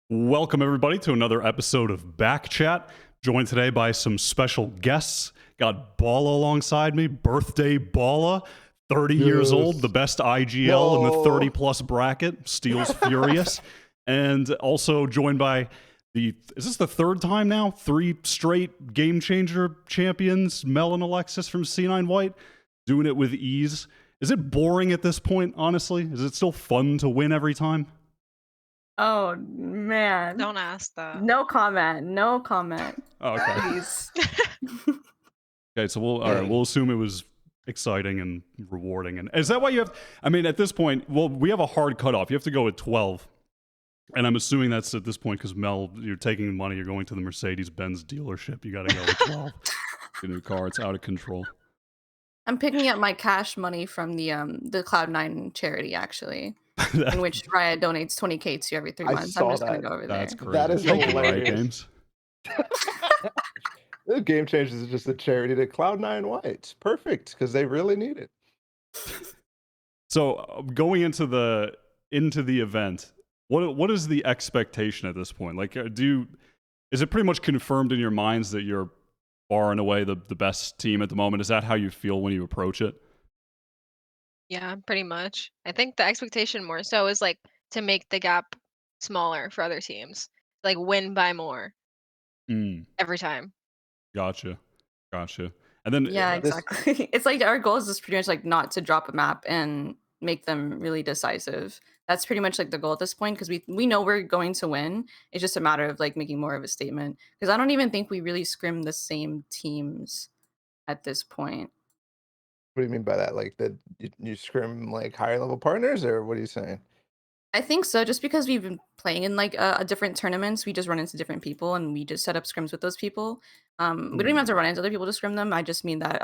Welcome, everybody, to another episode of BACKCHAT. Joined today by some special guests. Got Balla alongside me, birthday Balla, 30 years old, the best IGL in the 30-plus bracket, Steel's Furious. And also joined by is this the third time now? 3 straight Game Changer champions, meL and Alexis from C9 White, doing it with ease. Is it boring at this point, honestly? Is it still fun to win every time? Oh man. Don't ask that. No comment. No comment. Oh, okay. Please. Okay, so we'll assume it was exciting and rewarding. And is that why you have? I mean, at this point, well, we have a hard cutoff. You have to go at 12, and I'm assuming that's at this point because meL, you're taking the money, you're going to the Mercedes-Benz dealership. You got to go at 12. Get a new car. It's out of control. I'm picking up my cash money from the Cloud9 charity, actually, in which Wyatt donates 20K to every 3 months. I'm just gonna go over there. That's crazy. That is Thank you, hilarious. Riot Games. The Gamechangers is just a charity to Cloud9 White. It's perfect because they really need it. So going into the event, what is the expectation at this point? Like, is it pretty much confirmed in your minds that you're far and away the best team at the moment? Is that how you feel when you approach it? Yeah, pretty much. I think the expectation more so is like to make the gap smaller for other teams. Like win by more every time. Gotcha. And then Yeah, exactly. It's like our goal is just pretty much like not to drop a map and make them really decisive. That's pretty much like the goal at this point because we know we're going to win. It's just a matter of like making more of a statement. Because I don't even think we really scrim the same teams at this point. What do you mean by that? Like that you scrim like higher level partners, or what are you saying? I think so, just because we've been playing in like a different tournaments, we just run into different people and we just set up scrims with those people. We don't even have to run into other people to scrim them. I just mean that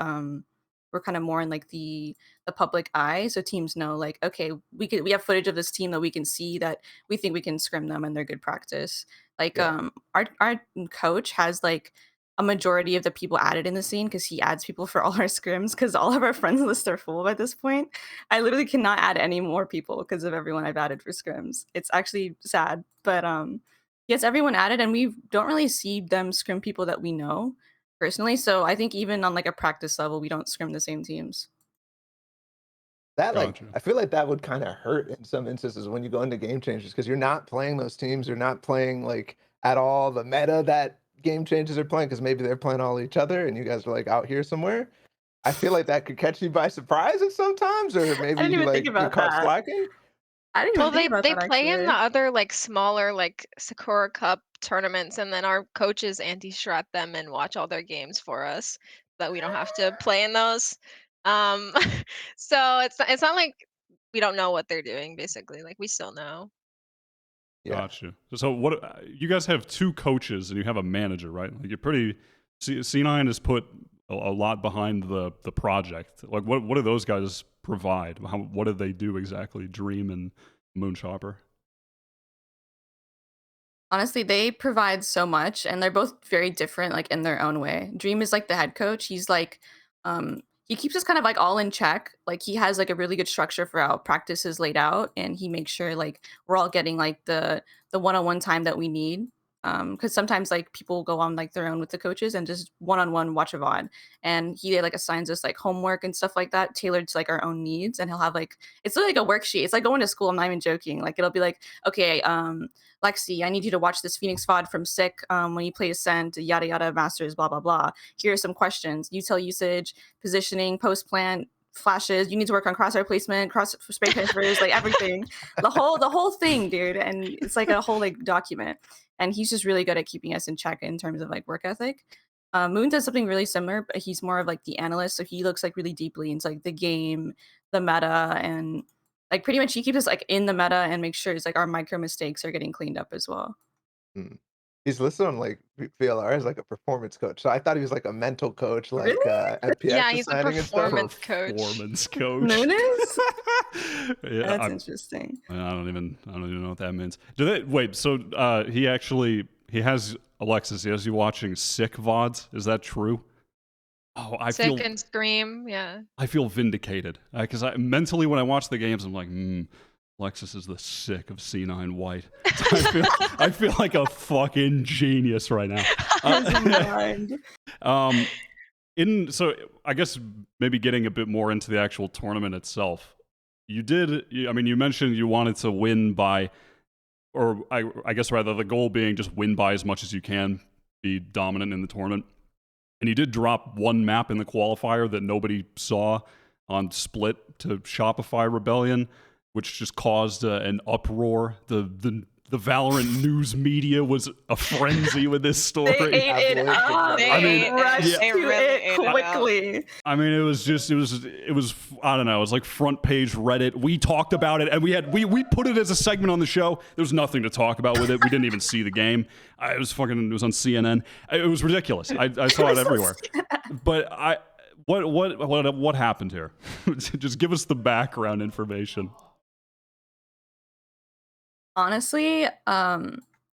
we're kind of more in like the public eye, so teams know like, okay, we have footage of this team that we can see that we think we can scrim them and they're good practice. Like Yeah. our coach has like a majority of the people added in the scene because he adds people for all our scrims because all of our friends lists are full at this point. I literally cannot add any more people because of everyone I've added for scrims. It's actually sad, but he gets everyone added, and we don't really see them scrim people that we know personally. So I think even on like a practice level, we don't scrim the same teams. That Gotcha. I feel like that would kind of hurt in some instances when you go into Game Changers because you're not playing those teams. You're not playing like at all the meta that Game Changers are playing because maybe they're playing all each other and you guys are like out here somewhere. I feel like that could catch you by surprise at sometimes, or maybe didn't you even think like about you're caught that. slacking. I didn't Well, even think about they that play in actually. the other like smaller like Sakura Cup tournaments, and then our coaches anti-strat them and watch all their games for us, that we don't have to play in those. Um, so it's not like we don't know what they're doing. Basically, like we still know. Yeah. Gotcha. So what you guys have 2 coaches and you have a manager, right? Like you're pretty. C9 has put a lot behind the project. Like what do those guys provide? What do they do exactly? Dream and Moonchopper. Honestly, they provide so much and they're both very different like in their own way. Dream is like the head coach. He's like he keeps us kind of like all in check. Like he has like a really good structure for how practice is laid out and he makes sure like we're all getting like the one-on-one time that we need. Because sometimes like people go on like their own with the coaches and just one-on-one watch a VOD. And he like assigns us like homework and stuff like that tailored to like our own needs. And he'll have like it's like a worksheet. It's like going to school. I'm not even joking. Like it'll be like, okay, Lexi, I need you to watch this Phoenix VOD from Sick when you play Ascent, yada yada, Masters, blah blah blah. Here are some questions: util usage, positioning, post plant, flashes. You need to work on crosshair placement, cross spray transfers, like everything, the whole thing, dude. And it's like a whole like document. And he's just really good at keeping us in check in terms of like work ethic. Moon does something really similar, but he's more of like the analyst, so he looks like really deeply into like the game, the meta, and like pretty much he keeps us like in the meta and makes sure it's like our micro mistakes are getting cleaned up as well. Mm. He's listed on like VLR as like a performance coach. So I thought he was like a mental coach, like Really? MPX Yeah, he's a assigning and stuff. performance coach. Performance coach. Moon is? Yeah, That's interesting. I don't even know what that means. Do they wait? So he has Alexis. He has you watching Sick VODs. Is that true? Oh, Sick and Scream, yeah. I feel vindicated because mentally when I watch the games, I'm like, Alexis is the sick of C9 White. I feel like a fucking genius right now. So I guess maybe getting a bit more into the actual tournament itself. I mean, you mentioned you wanted to win by, or I guess rather the goal being just win by as much as you can, be dominant in the tournament. And you did drop one map in the qualifier that nobody saw on Split to Shopify Rebellion, which just caused an uproar. The Valorant news media was a frenzy with this story. They ate it up. I mean, rushed they to really it ate it up. quickly. I mean, it was I don't know, it was like front page Reddit. We talked about it, and we put it as a segment on the show. There was nothing to talk about with it. We didn't even see the game. It was on CNN. It was ridiculous. I saw it everywhere. But what happened here? Just give us the background information. Honestly,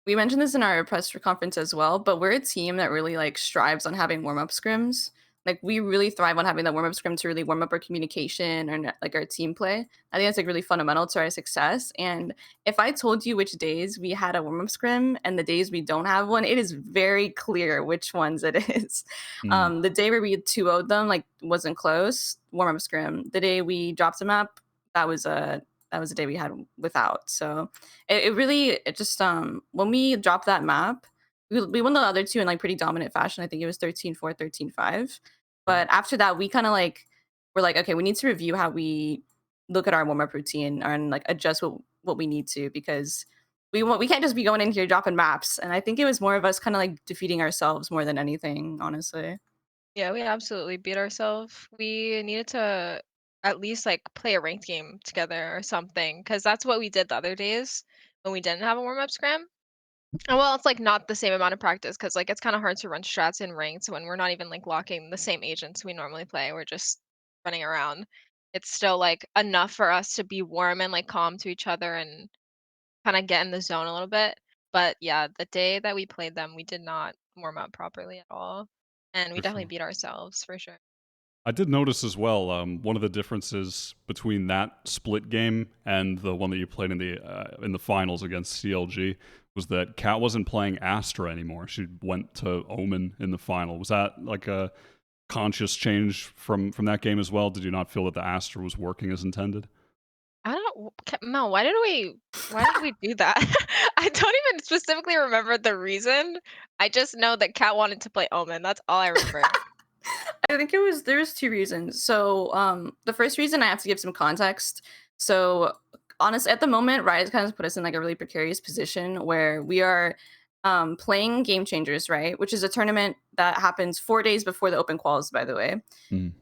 we mentioned this in our press conference as well, but we're a team that really like strives on having warm-up scrims. Like we really thrive on having that warm-up scrim to really warm up our communication or like our team play. I think that's like really fundamental to our success. And if I told you which days we had a warm-up scrim and the days we don't have one, it is very clear which ones it is. The day where we 2-0'd them like wasn't close, warm-up scrim. The day we dropped a map, that was a day we had without. So it just when we dropped that map, we won the other two in like pretty dominant fashion. I think it was 13-4, 13-5. But after that, we kind of like we're like, okay, we need to review how we look at our warm-up routine and like adjust what we need to, because we can't just be going in here dropping maps. And I think it was more of us kind of like defeating ourselves more than anything, honestly. Yeah, we absolutely beat ourselves. We needed to at least like play a ranked game together or something, because that's what we did the other days when we didn't have a warm-up scrim. And well, it's like not the same amount of practice because like it's kind of hard to run strats in ranked when we're not even like locking the same agents we normally play. We're just running around. It's still like enough for us to be warm and like calm to each other and kind of get in the zone a little bit. But yeah, the day that we played them, we did not warm up properly at all. And we For definitely sure. beat ourselves for sure. I did notice as well, one of the differences between that Split game and the one that you played in the finals against CLG was that Kat wasn't playing Astra anymore. She went to Omen in the final. Was that like a conscious change from that game as well? Did you not feel that the Astra was working as intended? I don't Mel, why did we do that? I don't even specifically remember the reason. I just know that Kat wanted to play Omen. That's all I remember. I think there was two reasons. So the first reason, I have to give some context. So honestly, at the moment, Riot kind of put us in like a really precarious position where we are playing Gamechangers, right? Which is a tournament that happens 4 days before the open quals, by the way.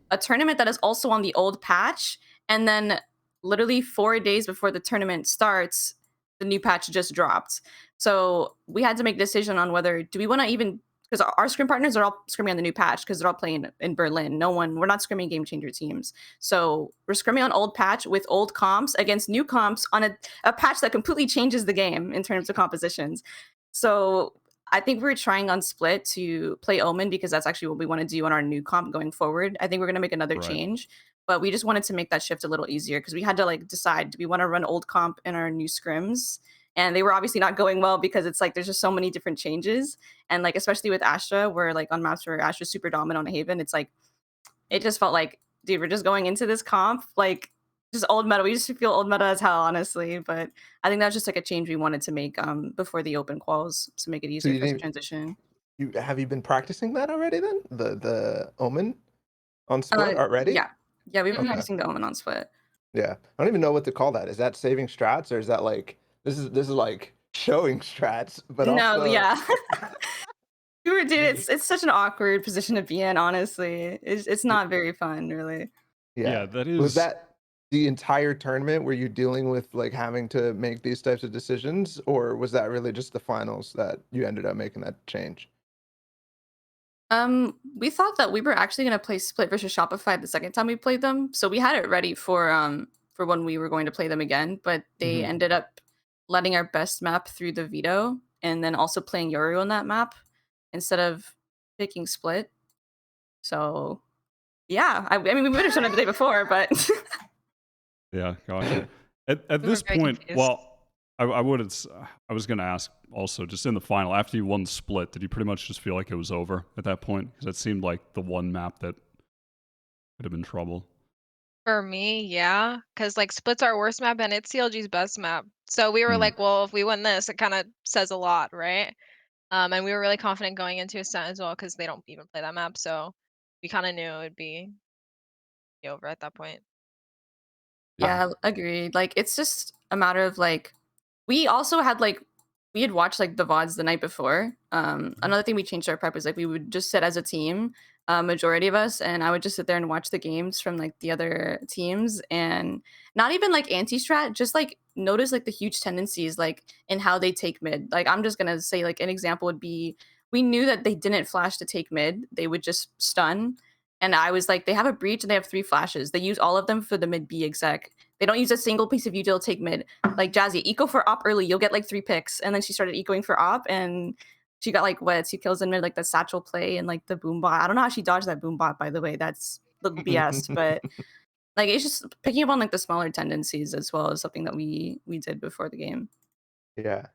A tournament that is also on the old patch, and then literally 4 days before the tournament starts, the new patch just dropped. So we had to make a decision on whether do we want to even, because our scrim partners are all scrimming on the new patch because they're all playing in Berlin. We're not scrimming Game Changer teams. So we're scrimming on old patch with old comps against new comps on a patch that completely changes the game in terms of compositions. So I think we're trying on Split to play Omen because that's actually what we want to do on our new comp going forward. I think we're going to make another change, but we just wanted to make that shift a little easier because we had to like decide, do we want to run old comp in our new scrims? And they were obviously not going well because it's like there's just so many different changes. And like especially with Astra, where like on maps where Astra's super dominant on Haven, it's like it just felt like, dude, we're just going into this comp like just old meta. We just feel old meta as hell, honestly. But I think that's just like a change we wanted to make before the open quals to make it easier for us to transition. Have you been practicing that already then? The Omen on Split already? Yeah, we've been practicing the Omen on Split. Yeah, I don't even know what to call that. Is that saving strats, or is that like this is like showing strats? But no, also... yeah. Dude, it's such an awkward position to be in. Honestly, it's not very fun, really. Yeah, that is. Was that the entire tournament? Were you dealing with like having to make these types of decisions, or was that really just the finals that you ended up making that change? We thought that we were actually going to play Split versus Shopify the second time we played them, so we had it ready for when we were going to play them again. But they ended up letting our best map through the veto, and then also playing Yoru on that map instead of picking Split. So, yeah, I mean, we would have shown it the day before, but yeah, gotcha. At We were this very point, confused. well, I was going to ask also, just in the final, after you won the split, did you pretty much just feel like it was over at that point? Because it seemed like the one map that could have been trouble. For me, yeah, because like Split's our worst map and it's CLG's best map. So we were Mm. like, well, if we win this, it kind of says a lot, right? And we were really confident going into Ascent as well because they don't even play that map. So we kind of knew it would be over at that point. Yeah, agreed. Like it's just a matter of like we also had like we had watched like the VODs the night before. Another thing we changed our prep is like we would just sit as a team, majority of us, and I would just sit there and watch the games from like the other teams and not even like anti-strat, just like notice like the huge tendencies like in how they take mid. Like I'm just gonna say like an example would be we knew that they didn't flash to take mid, they would just stun. And I was like, they have a breach and they have 3 flashes. They use all of them for the mid B exec. They don't use a single piece of util to take mid. Like Jazzy, eco for op early, you'll get like 3 picks. And then she started ecoing for op and she got like what 2 kills in mid, like the satchel play and like the boom bot. I don't know how she dodged that boom bot, by the way. That's the BS. But like it's just picking up on like the smaller tendencies as well as something that we did before the game. Yeah.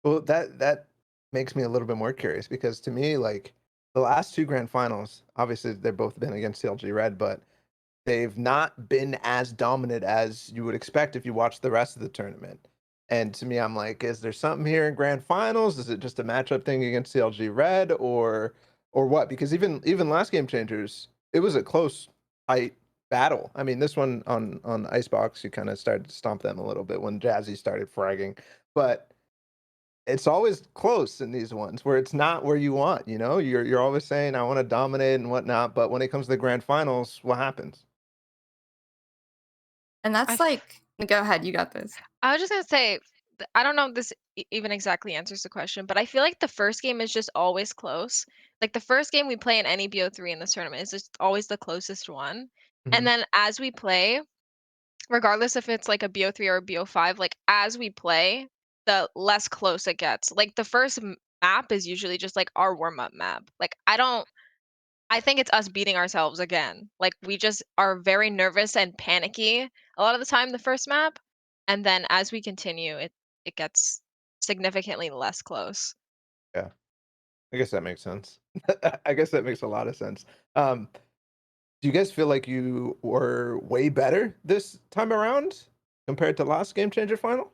Well, that makes me a little bit more curious because to me, like the last 2 grand finals, obviously they've both been against CLG Red, but they've not been as dominant as you would expect if you watch the rest of the tournament. And to me, I'm like, is there something here in grand finals? Is it just a matchup thing against CLG Red or what? Because even last Game Changers, it was a close tight battle. I mean, this one on Icebox, you kind of started to stomp them a little bit when Jazzy started fragging, but it's always close in these ones where it's not where you want, you know? You're always saying I want to dominate and whatnot, but when it comes to the grand finals, what happens? And I that's f- like go ahead, you got this. I was just gonna say, I don't know if this even exactly answers the question, but I feel like the first game is just always close. Like the first game we play in any BO3 in this tournament is just always the closest one. And Mhm. then as we play, regardless if it's like a BO3 or a BO5, like as we play, the less close it gets. Like the first map is usually just like our warm-up map. Like I think it's us beating ourselves again. Like we just are very nervous and panicky a lot of the time the first map, and then as we continue, it gets significantly less close. Yeah, I guess that makes sense. I guess that makes a lot of sense. Um, do you guys feel like you were way better this time around compared to last Game Changer final?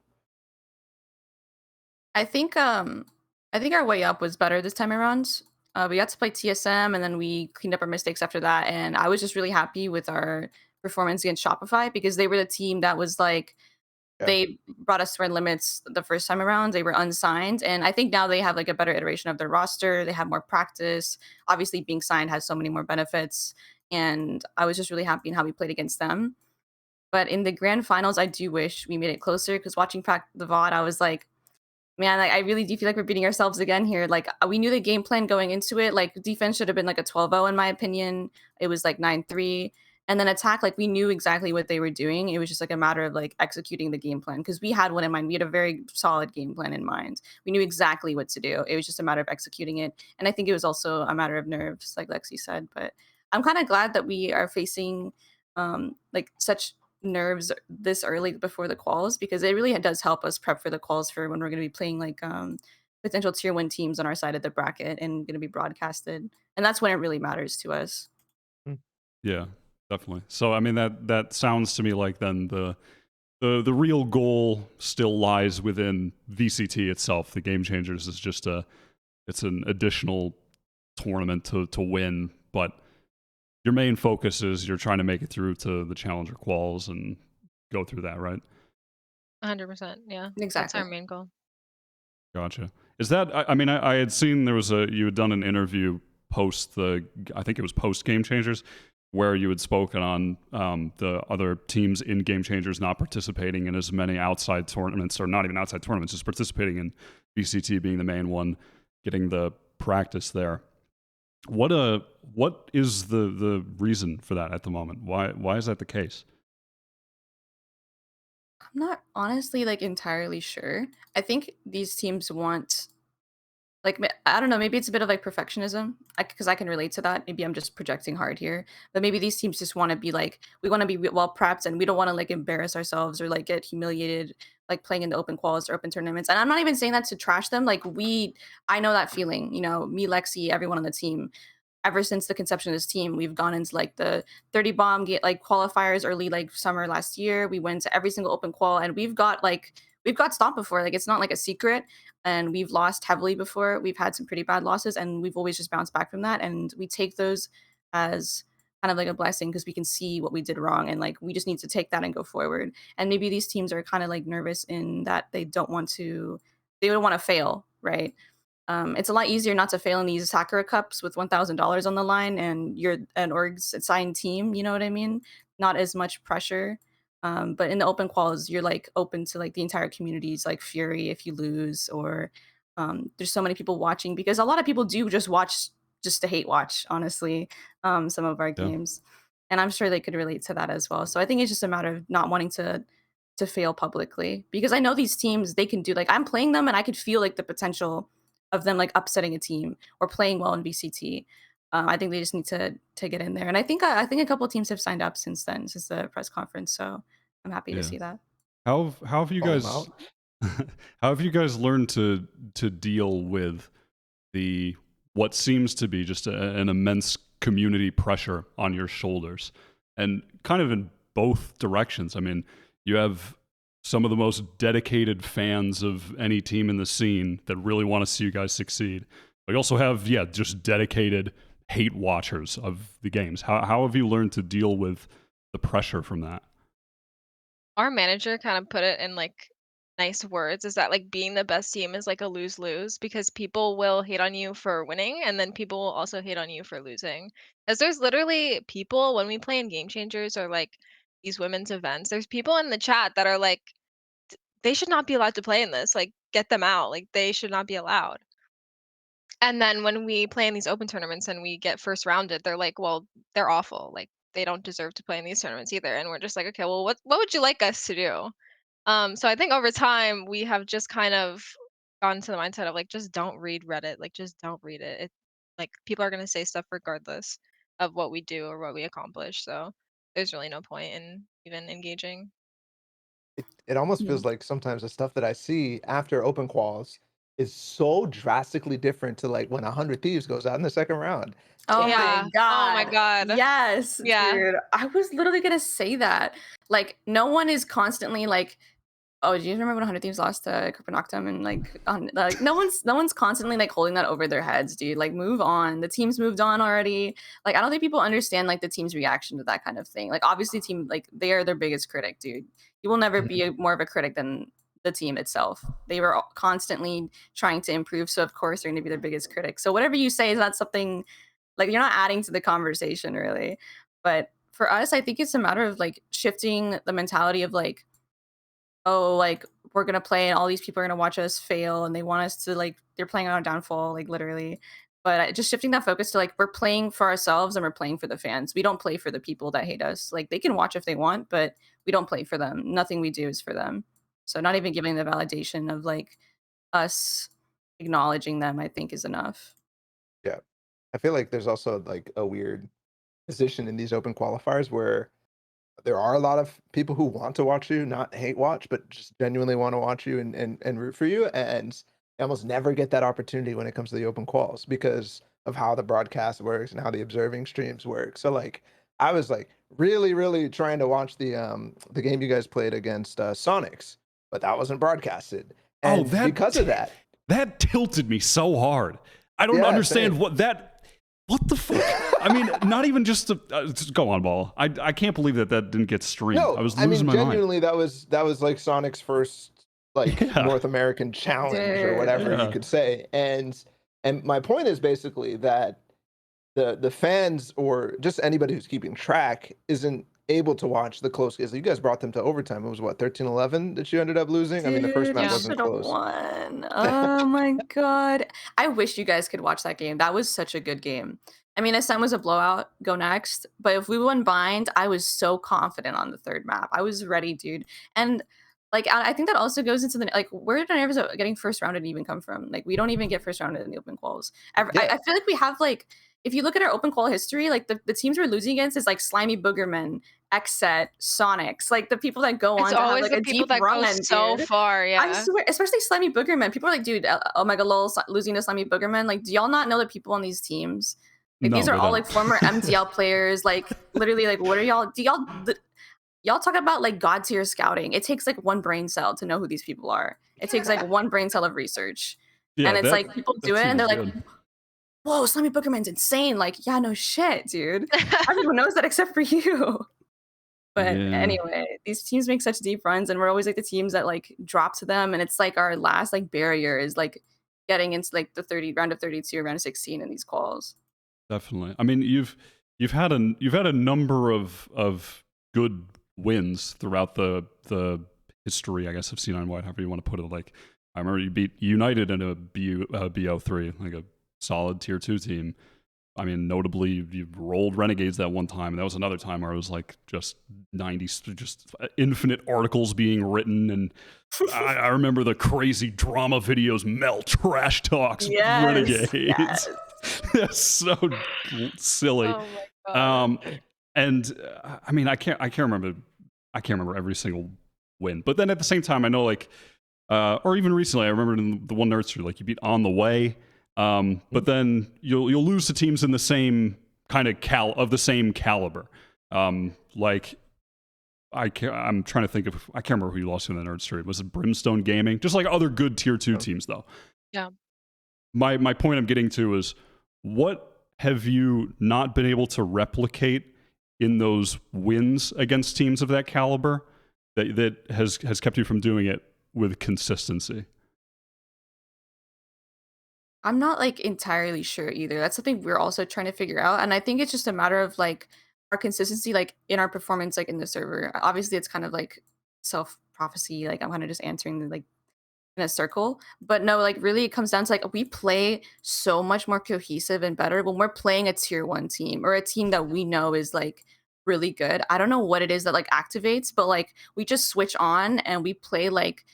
I think our way up was better this time around. We got to play TSM and then we cleaned up our mistakes after that. And I was just really happy with our performance against Shopify because they were the team that was like Yeah. they brought us to our limits the first time around. They were unsigned. And I think now they have like a better iteration of their roster. They have more practice. Obviously, being signed has so many more benefits. And I was just really happy in how we played against them. But in the grand finals, I do wish we made it closer because watching the VOD, I was like, man, like, I really do feel like we're beating ourselves again here. Like, we knew the game plan going into it. Like, defense should have been like a 12-0 in my opinion. It was like 9-3. And then attack, like, we knew exactly what they were doing. It was just like a matter of like executing the game plan because we had one in mind. We had a very solid game plan in mind. We knew exactly what to do. It was just a matter of executing it. And I think it was also a matter of nerves, like Lexi said. But I'm kind of glad that we are facing like such nerves this early before the quals because it really does help us prep for the quals for when we're going to be playing like potential tier 1 teams on our side of the bracket and going to be broadcasted, and that's when it really matters to us. Yeah, definitely. So I mean that sounds to me like then the real goal still lies within VCT itself. The Game Changers is just it's an additional tournament to win, but your main focus is you're trying to make it through to the challenger quals and go through that, right? 100%. Yeah. That's Exactly. our main goal. Gotcha. Is that? I mean, I had seen there was you had done an interview I think it was post Game Changers, where you had spoken on the other teams in Game Changers not participating in as many outside tournaments, or not even outside tournaments, just participating in VCT being the main one, getting the practice there. What is the reason for that at the moment? Why is that the case? I'm not honestly like entirely sure. I think these teams want like I don't know, maybe it's a bit of like perfectionism because I can relate to that. Maybe I'm just projecting hard here, but maybe these teams just want to be like, we want to be well prepped and we don't want to like embarrass ourselves or like get humiliated like playing in the open quals or open tournaments. And I'm not even saying that to trash them. Like I know that feeling, you know, me, Lexi, everyone on the team. Ever since the conception of this team, we've gone into like the 30 bomb get like qualifiers early like summer last year. We went to every single open qual and we've got stomped before. Like it's not like a secret, and we've lost heavily before. We've had some pretty bad losses and we've always just bounced back from that, and we take those as kind of like a blessing because we can see what we did wrong, and like we just need to take that and go forward. And maybe these teams are kind of like nervous in that they don't want to fail, right? It's a lot easier not to fail in these Sakura Cups with $1,000 on the line and you're an org's assigned team, you know what I mean? Not as much pressure. But in the open quals, you're like open to like the entire community's like fury if you lose, or there's so many people watching because a lot of people do just watch just to hate watch, honestly, some of our Yeah. games. And I'm sure they could relate to that as well. So I think it's just a matter of not wanting to fail publicly because I know these teams, they can do like I'm playing them and I could feel like the potential of them like upsetting a team or playing well in VCT. I think they just need to get in there, and I think a couple of teams have signed up since then, since the press conference. So I'm happy to Yeah. see that. How have you Call 'em guys out. how have you guys learned to deal with the what seems to be just an immense community pressure on your shoulders, and kind of in both directions? I mean, you have some of the most dedicated fans of any team in the scene that really want to see you guys succeed. But you also have, just dedicated hate watchers of the games. How have you learned to deal with the pressure from that? Our manager kind of put it in like nice words, is that like being the best team is like a lose-lose because people will hate on you for winning and then people will also hate on you for losing. Because there's literally people when we play in Game Changers or like these women's events, there's people in the chat that are like, they should not be allowed to play in this. Like, get them out. Like, they should not be allowed. And then when we play in these open tournaments and we get first rounded, they're like, well, they're awful. Like, they don't deserve to play in these tournaments either. And we're just like, okay, well, what would you like us to do? So I think over time we have just kind of gotten to the mindset of like, just don't read Reddit. Like, just don't read it. Like people are gonna say stuff regardless of what we do or what we accomplish. So there's really no point in even engaging. It almost Yeah. feels like sometimes the stuff that I see after open quals is so drastically different to like when 100 Thieves goes out in the second round. Oh And my Yeah. Oh my god. god. Yes, Yeah. dude. I was literally gonna say that. Like, no one is constantly like, oh, do you remember when 100 Thieves lost to Copenhagen and like on like no one's constantly like holding that over their heads, dude. Like move on. The team's moved on already. Like I don't think people understand like the team's reaction to that kind of thing. Like obviously team like they are their biggest critic, dude. You will never be more of a critic than the team itself. They were constantly trying to improve, so of course they're going to be their biggest critic. So whatever you say is not something like you're not adding to the conversation really. But for us, I think it's a matter of like shifting the mentality of like, oh, like we're gonna play and all these people are gonna watch us fail and they want us to like they're playing on our downfall, like literally. But just shifting that focus to like we're playing for ourselves and we're playing for the fans. We don't play for the people that hate us. Like they can watch if they want, but we don't play for them. Nothing we do is for them. So not even giving the validation of like us acknowledging them, I think is enough. yeah, I feel like there's also like a weird position in these open qualifiers where there are a lot of people who want to watch you, not hate watch, but just genuinely want to watch you and root for you. And you almost never get that opportunity when it comes to the open quals because of how the broadcast works and how the observing streams work. So like I was like really, really trying to watch the game you guys played against Sonics, but that wasn't broadcasted. Oh, And because of that, that tilted me so hard. I don't yeah, understand same. what the fuck. I mean, not even just go on, Ball. I can't believe that didn't get streamed. No, I was I losing mean my mind. genuinely that was like Sonic's first like Yeah. North American challenge or Dude. whatever Yeah. you could say. And my point is basically that the fans or just anybody who's keeping track isn't able to watch the close games. You guys brought them to overtime. It was what, 13-11 that you ended up losing? I mean, the first Dude, map you Yeah. wasn't should have close. won. Oh my god. I wish you guys could watch that game. That was such a good game. I mean, SM was a blowout, go next. But if we won bind, I was so confident on the third map. I was ready, dude. And Like, I think that also goes into the like, where did nerves of getting first rounded even come from? Like, we don't even get first rounded in the open quals. Yeah. I feel like we have like, if you look at our open qual history, like the teams we're losing against is like Slimy Boogerman, Xset, Sonics, like the people that go It's on to have always like the a people deep that go run, so dude. far, I yeah. swear, especially Slimy Boogerman. People are like, dude, oh my god, lol, losing to Slimy Boogerman. Like, do y'all not know the people on these teams? Like, No, these are they all don't. like former MTL players. Like, literally, like, what are y'all? Y'all talk about like god tier scouting. It takes like one brain cell to know who these people are. It takes like one brain cell of research. Yeah, And it's like people do that it team and they're is like, good. whoa, Slimy Boogerman's insane. Like, yeah, no shit, dude. Everyone knows that except for you. But Yeah. anyway, these teams make such deep runs and we're always like the teams that like drop to them. And it's like our last like barrier is like getting into like the round of 32 or round of 16 in these calls. Definitely. I mean, you've had a number of good wins throughout the history, I guess, of C9 White, however you want to put it. Like, I remember you beat United in a BO3, like a solid tier 2 team. I mean, notably, you rolled Renegades that one time. And that was another time where it was like just infinite articles being written. And I remember the crazy drama videos meL trash talks Renegades. Yes. That's so silly. Oh my god. And I mean, I can't remember every single win. But then at the same time, I know like, or even recently, I remember in the one nursery, like you beat On the Way. But then you'll lose to teams in the same kind of the same caliber. Like I'm trying to think of, I can't remember who you lost to in the nursery. Was it Brimstone Gaming? Just like other good tier 2 teams though. Yeah. My point I'm getting to is, what have you not been able to replicate in those wins against teams of that caliber that has kept you from doing it with consistency? I'm not like entirely sure either. That's something we're also trying to figure out. And I think it's just a matter of like our consistency, like in our performance, like in the server. Obviously, it's kind of like self prophecy. Like I'm kind of just answering the, like in a circle. But no, like really it comes down to like we play so much more cohesive and better when we're playing a tier 1 team or a team that we know is like really good. I don't know what it is that like activates, but like we just switch on and we play like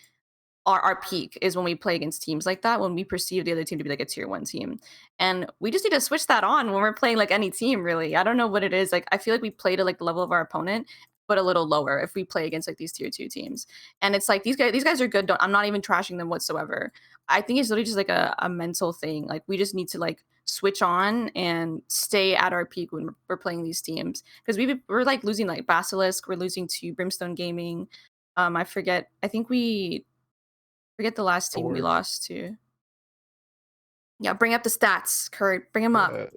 our peak is when we play against teams like that, when we perceive the other team to be like a tier 1 team. And we just need to switch that on when we're playing like any team, really. I don't know what it is. Like I feel like we play to like the level of our opponent, but a little lower if we play against like these tier 2 teams. And it's like these guys are good. I'm not even trashing them whatsoever. I think it's literally just like a mental thing. Like we just need to like switch on and stay at our peak when we're playing these teams. Because we're like losing like Basilisk, we're losing to Brimstone Gaming. I forget. I think we forget the last team we Forge. lost to. Yeah, bring up the stats, Kurt. Bring them up.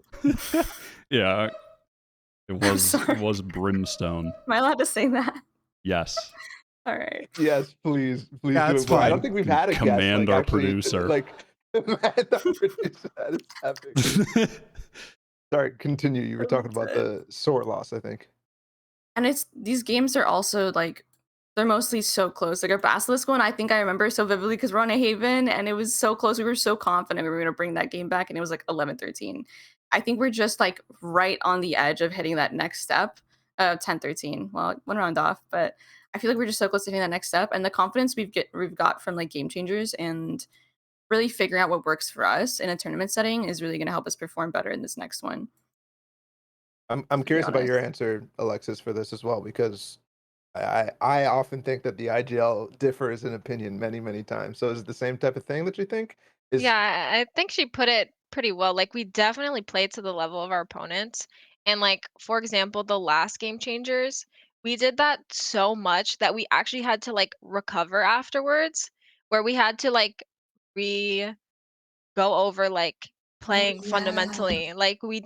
Yeah, it sorry. was Brimstone. Am I allowed to say that? Yes. All right. Yes, please do That's it. Well, I fine. don't think we've had a guest, Command like, our actually, producer. like command our producer. That is epic. Sorry, continue. You were talking about the sore loss, I think. And it's these games are also like they're mostly so close. Like our Basilisk one, I think I remember so vividly because we're on a Haven and it was so close. We were so confident we were going to bring that game back and it was like 11-13. I think we're just like right on the edge of hitting that next step. 10-13. Well, one round off, but I feel like we're just so close to hitting that next step. And the confidence we've got from like Gamechangers and really figuring out what works for us in a tournament setting is really going to help us perform better in this next one. I'm curious about your answer, Alexis, for this as well, because I often think that the IGL differs in opinion many times. So is it the same type of thing that you think? Yeah, I think she put it pretty well. Like we definitely played to the level of our opponents. And like for example, the last Gamechangers, we did that so much that we actually had to like recover afterwards, where we had to like re go over like Oh playing yeah. fundamentally. Like we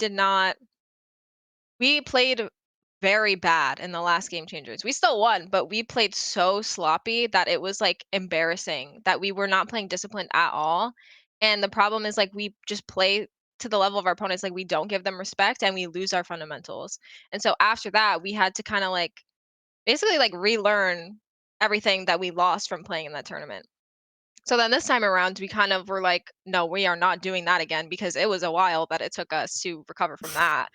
played very bad in the last Gamechangers. We still won, but we played so sloppy that it was like embarrassing that we were not playing disciplined at all. And the problem is like we just play to the level of our opponents, like we don't give them respect and we lose our fundamentals. And so after that, we had to kind of like basically like relearn everything that we lost from playing in that tournament. So then this time around, we kind of were like, no, we are not doing that again because it was a while that it took us to recover from that.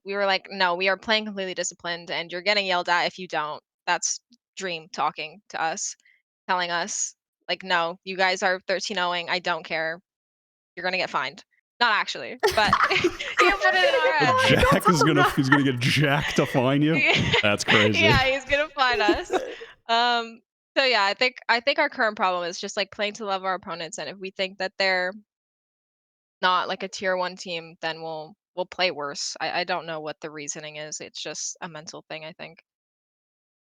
We were like, no, we are playing completely disciplined and you're getting yelled at if you don't. That's Dream talking to us. telling us like, no, you guys are 13-0ing. I don't care. You're gonna get fined. Not actually, but he put it in our heads. Jack is he's gonna get Jack to fine you. That's crazy. Yeah, he's gonna fine us. So yeah, I think our current problem is just like playing to love our opponents, and if we think that they're not like a tier 1 team, then we'll play worse. I don't know what the reasoning is. It's just a mental thing, I think.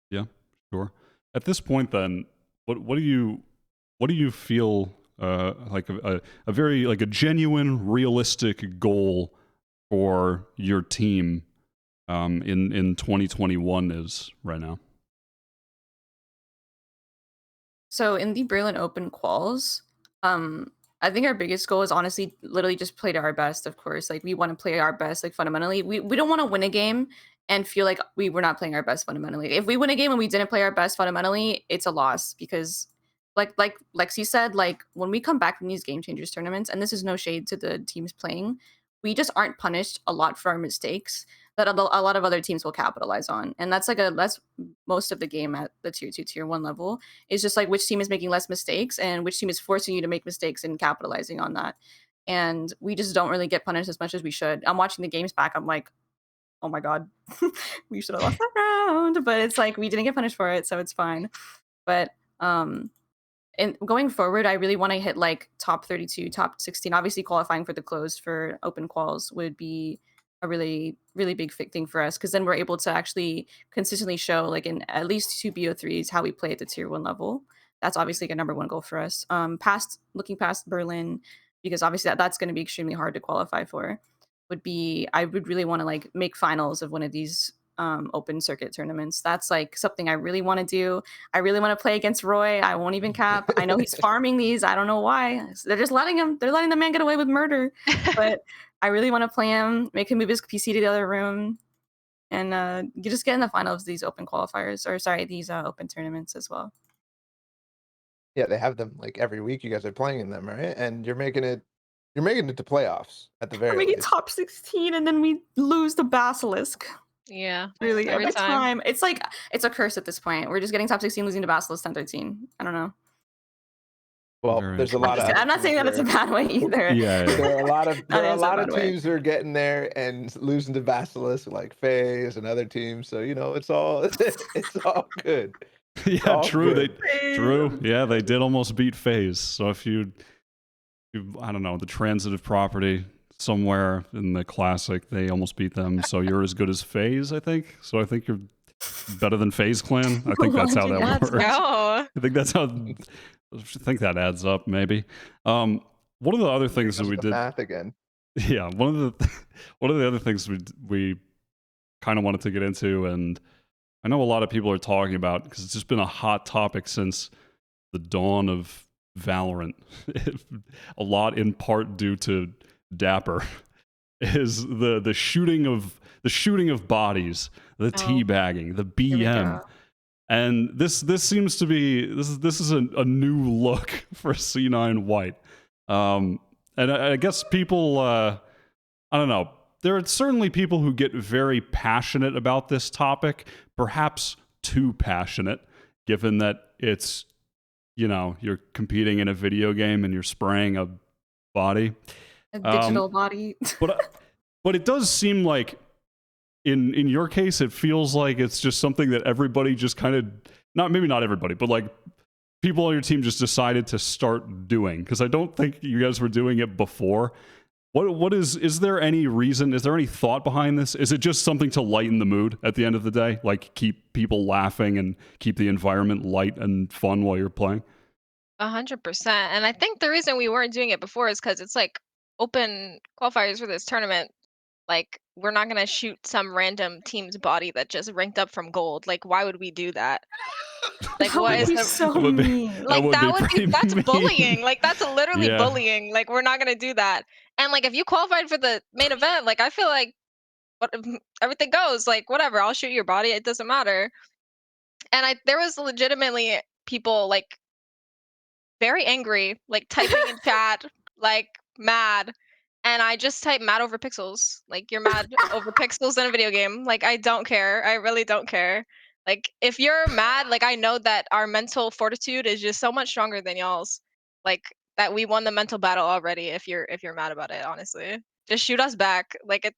Yeah, sure. At this point, then, what do you feel like a very like a genuine, realistic goal for your team in 2021 is right now? So in the Berlin Open quals, I think our biggest goal is honestly literally just play to our best, of course. Like we want to play our best, like fundamentally. We don't want to win a game and feel like we were not playing our best fundamentally. If we win a game and we didn't play our best fundamentally, it's a loss because like Lexi said, like when we come back from these Game Changers tournaments, and this is no shade to the teams playing, we just aren't punished a lot for our mistakes that a lot of other teams will capitalize on. And that's most of the game at the tier 2, tier 1 level is just like which team is making less mistakes and which team is forcing you to make mistakes and capitalizing on that. And we just don't really get punished as much as we should. I'm watching the games back. I'm like, oh my God, we should have lost that round. But it's like we didn't get punished for it, so it's fine. But and going forward, I really want to hit like top 32, top 16. Obviously, qualifying for the closed for open quals would be a really, really big thing for us because then we're able to actually consistently show like in at least 2 BO3s how we play at the tier 1 level. That's obviously like a number 1 goal for us. Looking past Berlin, because obviously that's going to be extremely hard to qualify for. I would really want to like make finals of one of these open circuit tournaments. That's like something I really want to do. I really want to play against Roy. I won't even cap. I know he's farming these. I don't know why. They're just letting him. They're letting the man get away with murder. But I really want to play him, make him move his PC to the other room, and just get in the finals of these open qualifiers, or sorry, these open tournaments as well. Yeah, they have them like every week. You guys are playing in them, right? And you're making it to playoffs at the We're very making least. top 16, and then we lose to Basilisk. Yeah, Really, every every time. time. It's like it's a curse at this point. We're just getting top 16, losing to Basilisk 10-13. I don't know. Well, Very there's a lot of. I'm not saying that it's a bad way either. Yeah, There are a lot of That is a bad way. teams who are getting there and losing to Basilisk like FaZe and other teams. So it's all it's all good. yeah, all true. good. True. Yeah, they did almost beat FaZe. So if you I don't know, the transitive property somewhere in the classic, they almost beat them. So you're as good as FaZe, I think. So I think you're better than FaZe Clan. I think that's how that Let's works. go. I think that's how. I think that adds up, maybe. One of the other things that we did. Math again. Yeah, one of the other things we kind of wanted to get into, and I know a lot of people are talking about because it's just been a hot topic since the dawn of Valorant. A lot in part due to Dapper is the shooting of bodies, the teabagging, the BM. And this seems to be this is a new look for C9 White. And I guess people I don't know. There are certainly people who get very passionate about this topic, perhaps too passionate, given that it's, you're competing in a video game and you're spraying a body. A digital body. but it does seem like in your case, it feels like it's just something that everybody just kind of, maybe not everybody, but like people on your team just decided to start doing, because I don't think you guys were doing it before. What is there any reason, is there any thought behind this? Is it just something to lighten the mood at the end of the day? Like keep people laughing and keep the environment light and fun while you're playing? 100%. And I think the reason we weren't doing it before is because it's like open qualifiers for this tournament. Like, we're not gonna shoot some random team's body that just ranked up from gold. Like, why would we do that? Like, That what would is be the so That would be- mean. like that's mean. bullying. Like that's literally Yeah. bullying. Like we're not gonna do that. And like if you qualified for the main event, like I feel like everything goes. Like whatever, I'll shoot your body. It doesn't matter. And there was legitimately people like very angry, like typing in chat, like mad. And I just type mad over pixels. Like you're mad over pixels in a video game. Like I don't care. I really don't care. Like if you're mad, like I know that our mental fortitude is just so much stronger than y'all's. Like that we won the mental battle already. If you're mad about it, honestly, just shoot us back. Like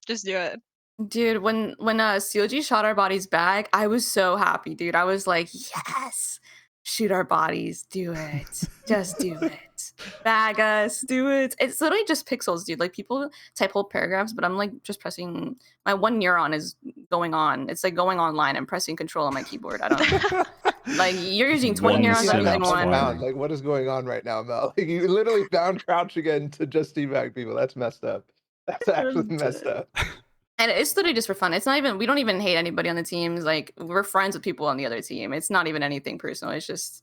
just do it. Dude, when COG shot our bodies back, I was so happy, dude. I was like, yes, shoot our bodies, do it, just do it, bag us, do it. It's literally just pixels, dude. Like people type whole paragraphs, but I'm like just pressing. My one neuron is going on. It's like going online. I'm pressing control on my keyboard. I don't know. Like you're using 20 One neurons, I'm using synapse one. firing. Like what is going on right now, Mel? Like, you literally found crouch again to just debug people. That's messed up. That's actually messed up. And it's literally just for fun. It's not even, we don't even hate anybody on the teams. Like, we're friends with people on the other team. It's not even anything personal. It's just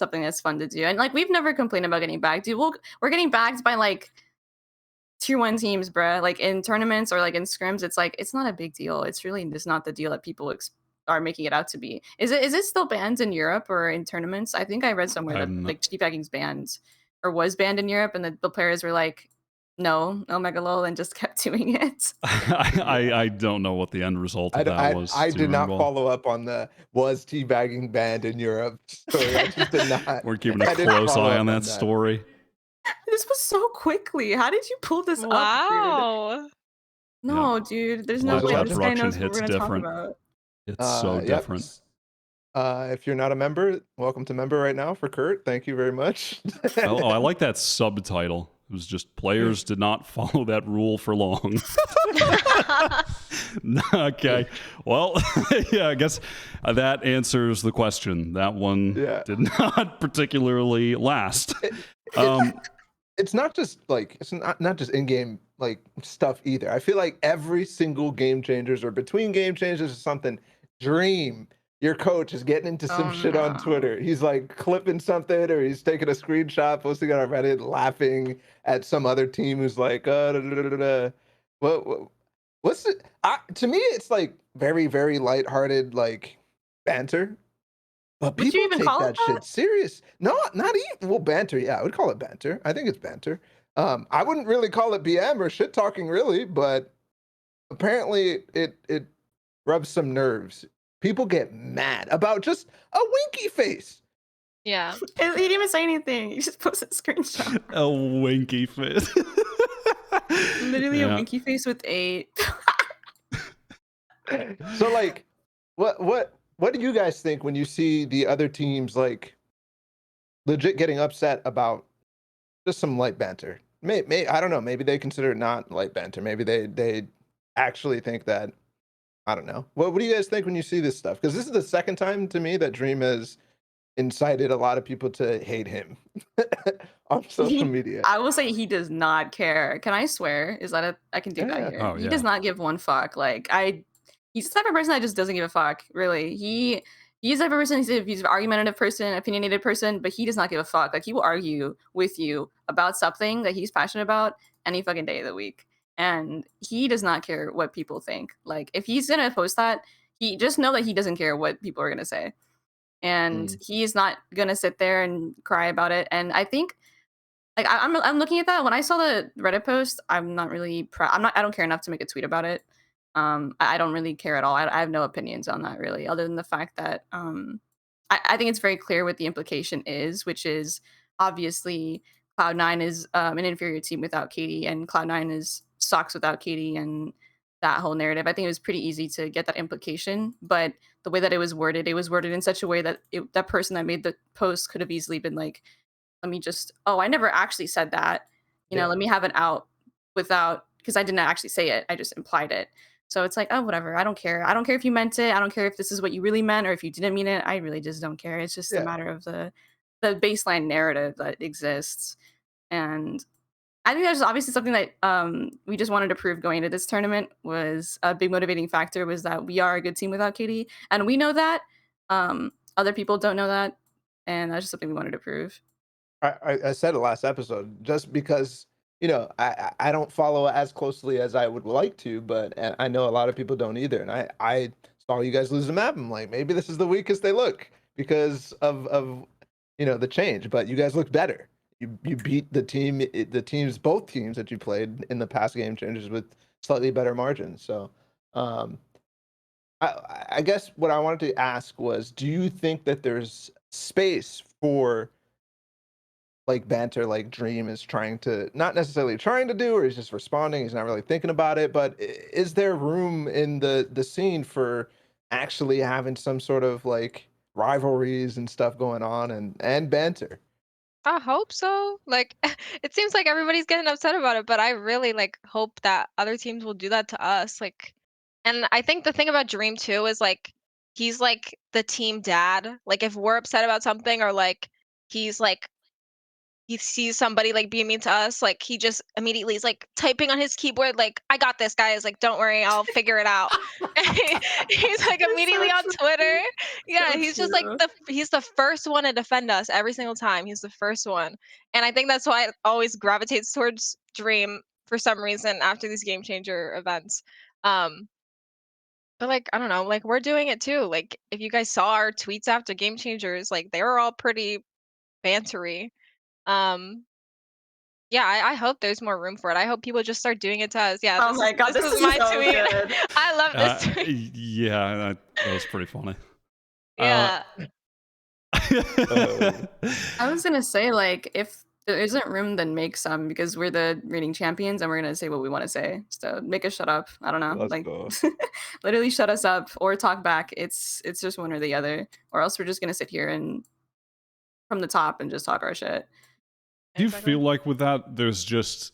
something that's fun to do. And like, we've never complained about getting bagged, dude. We're getting bagged by like tier 1 teams, bruh. Like in tournaments or like in scrims, it's like, it's not a big deal. It's really just not the deal that people are making it out to be. Is it still banned in Europe or in tournaments? I think I read somewhere that like teabagging's banned or was banned in Europe, and the players were like, no megalol, and just kept doing it. I don't know what the end result of that was. I Do you did not remember? follow up on the was teabagging banned in Europe story. I just did not. We're keeping a I didn't close follow eye up on that story. This was so quickly. How did you pull this up, dude? Wow. No, dude. There's no Live way chat this guy production knows what we're hits gonna talk different. about. It's so Yep. different. If you're not a member, welcome to member right now for Kurt. Thank you very much. Oh, I like that subtitle. It was just players did not follow that rule for long. Okay. Well, yeah, I guess that answers the question. That one did not particularly last. It's not just like it's not just in-game like stuff either. I feel like every single Game Changers or between Game Changers or something, Dream, your coach is getting into some shit on Twitter. He's like clipping something or he's taking a screenshot, posting it on Reddit, laughing at some other team who's like, what's it? To me, it's like very, very lighthearted, like banter. But Would you people even take call that it that? shit serious. No, not even well, banter. Yeah, I would call it banter. I think it's banter. I wouldn't really call it BM or shit talking really, but apparently it rubs some nerves. People get mad about just a winky face. Yeah. He didn't even say anything. He just posted a screenshot. A winky face. Literally a winky face with 8. So like, what do you guys think when you see the other teams like legit getting upset about just some light banter? I don't know. Maybe they consider it not light banter. Maybe they actually think that. I don't know. What do you guys think when you see this stuff? Because this is the second time to me that Dream has incited a lot of people to hate him on social media. I will say he does not care. Can I swear? Is that I can do that here? Oh, he does not give one fuck. Like he's the type of person that just doesn't give a fuck. Really, he's the type of person. He's an argumentative person, opinionated person, but he does not give a fuck. Like he will argue with you about something that he's passionate about any fucking day of the week, and he does not care what people think. Like if he's gonna post that, he just know that he doesn't care what people are gonna say, and he's not gonna sit there and cry about it. And I think. Like I'm looking at that. When I saw the Reddit post, I'm not really I don't care enough to make a tweet about it. I don't really care at all. I have no opinions on that really, other than the fact that I think it's very clear what the implication is, which is obviously Cloud9 is an inferior team without Katie, and Cloud9 sucks without Katie, and that whole narrative. I think it was pretty easy to get that implication, but the way that it was worded in such a way that that person that made the post could have easily been like, let me just, I never actually said that. Let me have it out without, because I didn't actually say it. I just implied it. So it's like, oh, whatever. I don't care. I don't care if you meant it. I don't care if this is what you really meant or if you didn't mean it. I really just don't care. It's just a matter of the baseline narrative that exists. And I think that's obviously something that we just wanted to prove going into this tournament. Was a big motivating factor, was that we are a good team without Katie. And we know that. Other people don't know that. And that's just something we wanted to prove. I said it last episode, just because I don't follow as closely as I would like to, but I know a lot of people don't either. And I saw you guys lose the map. I'm like, maybe this is the weakest they look because of the change. But you guys look better. You beat both teams that you played in the past Game Changers with slightly better margins. So I guess what I wanted to ask was, do you think that there's space for like banter like Dream is trying to not necessarily trying to do, or he's just responding, he's not really thinking about it, but is there room in the scene for actually having some sort of like rivalries and stuff going on and banter? I hope so. Like, it seems like everybody's getting upset about it, but I really like hope that other teams will do that to us. Like, and I think the thing about Dream too is like he's like the team dad. Like, if we're upset about something or like he's like he sees somebody like being mean to us, like he just immediately is like typing on his keyboard, like, I got this, guys. Like, don't worry, I'll figure it out. He's like It's immediately so on Twitter. true. Yeah, So he's just like true. he's the first one to defend us every single time. He's the first one. And I think that's why it always gravitates towards Dream for some reason after these game changer events. Um, but like, I don't know, like we're doing it too. Like if you guys saw our tweets after game changers, like they were all pretty bantery. Um, yeah, I hope there's more room for it. I hope people just start doing it to us. Yeah, Oh my god, this this is is my so tweet. good. I love this tweet. Yeah, that was pretty funny. Yeah. I was gonna say, like, if there isn't room, then make some, because we're the reigning champions and we're gonna say what we want to say. So make us shut up. I don't know, Let's like, go. literally shut us up or talk back. It's just one or the other, or else we're just gonna sit here and from the top and just talk our shit. Do you Exactly. feel like with that, there's just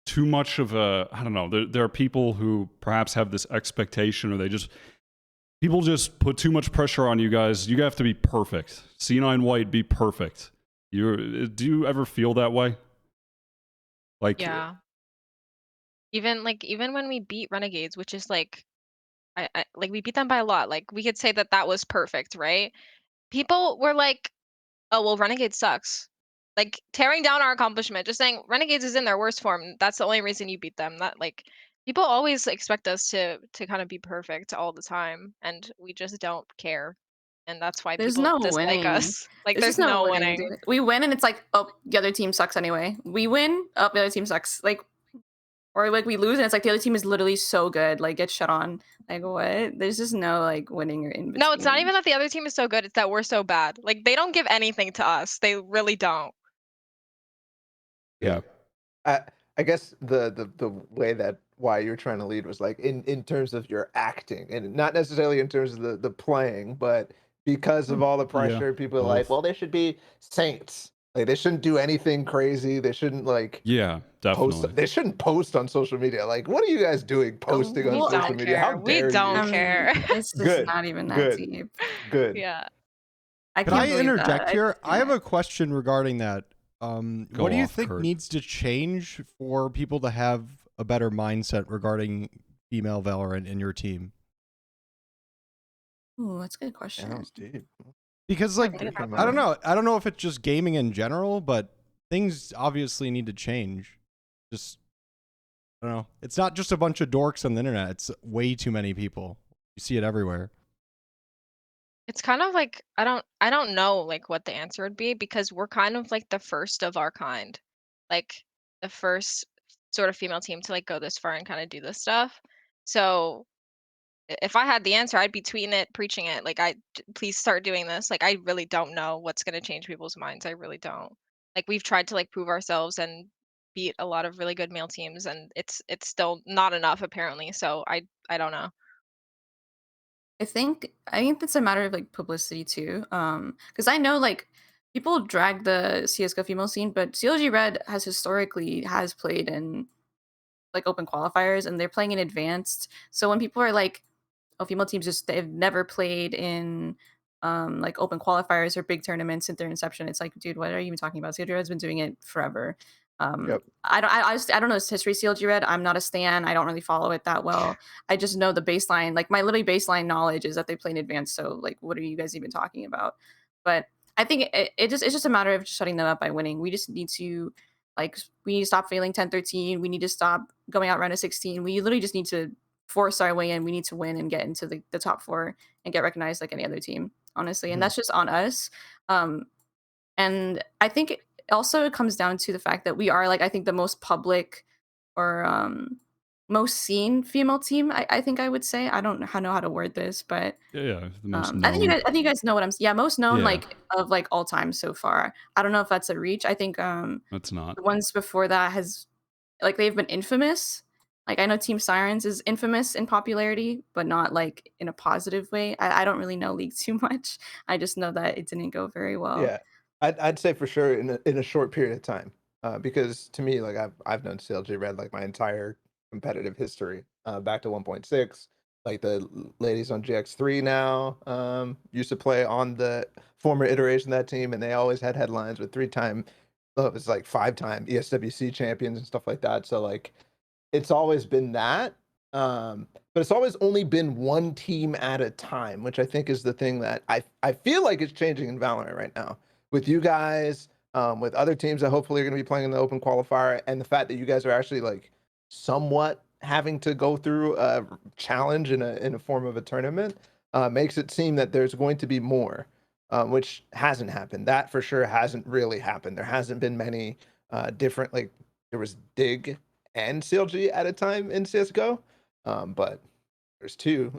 too much of a, I don't know, there are people who perhaps have this expectation, or people just put too much pressure on you guys. You have to be perfect. C9 White, be perfect. Do you ever feel that way? Like, Yeah. Even when we beat Renegades, which is like I like we beat them by a lot. Like we could say that that was perfect, right? People were like, "Oh, well, Renegades sucks." Like tearing down our accomplishment, just saying Renegades is in their worst form. That's the only reason you beat them. That like people always expect us to kind of be perfect all the time, and we just don't care. And that's why There's people no dislike winning. us. Like There's there's just no no winning, winning. dude. We win and it's like, oh, the other team sucks anyway. We win, oh, the other team sucks. Like, or like we lose and it's like the other team is literally so good, like get shut on. Like what? There's just no like winning or in No, it's not between. even that the other team is so good, it's that we're so bad. Like they don't give anything to us. They really don't. yeah. I I guess the way that why you're trying to lead was like in terms of your acting, and not necessarily in terms of the playing, but because of all the Yeah, pressure, people are like, both. well, they should be saints. Like they shouldn't do anything crazy. They shouldn't like Yeah, post. definitely. They shouldn't post on social media. Like, what are you guys doing posting on We Well, social don't media? How care. We dare don't you? care. it's just Good, not even that good, deep. good. Yeah. I Can I can't believe that. interject here? I have can't. a question regarding that. What Go do you off, think Kurt. needs to change for people to have a better mindset regarding female Valorant in your team? Ooh, that's a good Yeah, question. that was deep. Because I like think about I don't it. know. I don't know if it's just gaming in general, but things obviously need to change. Just I don't know. It's not just a bunch of dorks on the internet. It's way too many people. You see it everywhere. It's kind of like I don't know like what the answer would be because we're kind of like the first of our kind. Like the first sort of female team to like go this far and kind of do this stuff. So if I had the answer, I'd be tweeting it, preaching it. Like please start doing this. Like I really don't know what's going to change people's minds. I really don't. Like we've tried to like prove ourselves and beat a lot of really good male teams and it's still not enough apparently. So I don't know. I think that's a matter of like publicity too. Because I know like people drag the CS:GO female scene, but CLG Red has historically has played in like open qualifiers and they're playing in advanced. So when people are like, oh, female teams just they've never played in like open qualifiers or big tournaments since their inception, it's like, dude, what are you even talking about? CLG Red's been doing it forever. Yep. I don't know its history. CLG Red, I'm not a stan. I don't really follow it that well. I just know the baseline. Like my literally baseline knowledge is that they play in advance. So like, what are you guys even talking about? But I think it's just a matter of shutting them up by winning. We just need to like we need to stop failing 10-13. We need to stop going out round of 16. We literally just need to force our way in. We need to win and get into the top four and get recognized like any other team, honestly. And Mhm. that's just on us. And I think also it comes down to the fact that we are like I think the most public or most seen female team. I think I would say. I don't know how to word this, but Yeah, the most I think known. you guys know what I'm. Yeah, most known Yeah. like of like all time so far. I don't know if that's a reach. I think That's not. the ones before that has like they've been infamous. Like I know Team Sirens is infamous in popularity, but not like in a positive way. I don't really know League too much. I just know that it didn't go very well. Yeah, I'd say for sure in a short period of time, because to me, like I've known CLG Red like my entire competitive history, back to 1.6. Like the ladies on GX3 now, used to play on the former iteration of that team, and they always had headlines with 3-time, oh, it was like 5-time ESWC champions and stuff like that. So like, it's always been that, but it's always only been one team at a time, which I think is the thing that I feel like is changing in Valorant right now. With you guys, with other teams that hopefully are going to be playing in the open qualifier, and the fact that you guys are actually like somewhat having to go through a challenge in a form of a tournament, makes it seem that there's going to be more, which hasn't happened. That for sure hasn't really happened. There hasn't been many different, like there was Dig and CLG at a time in CSGO. But there's two.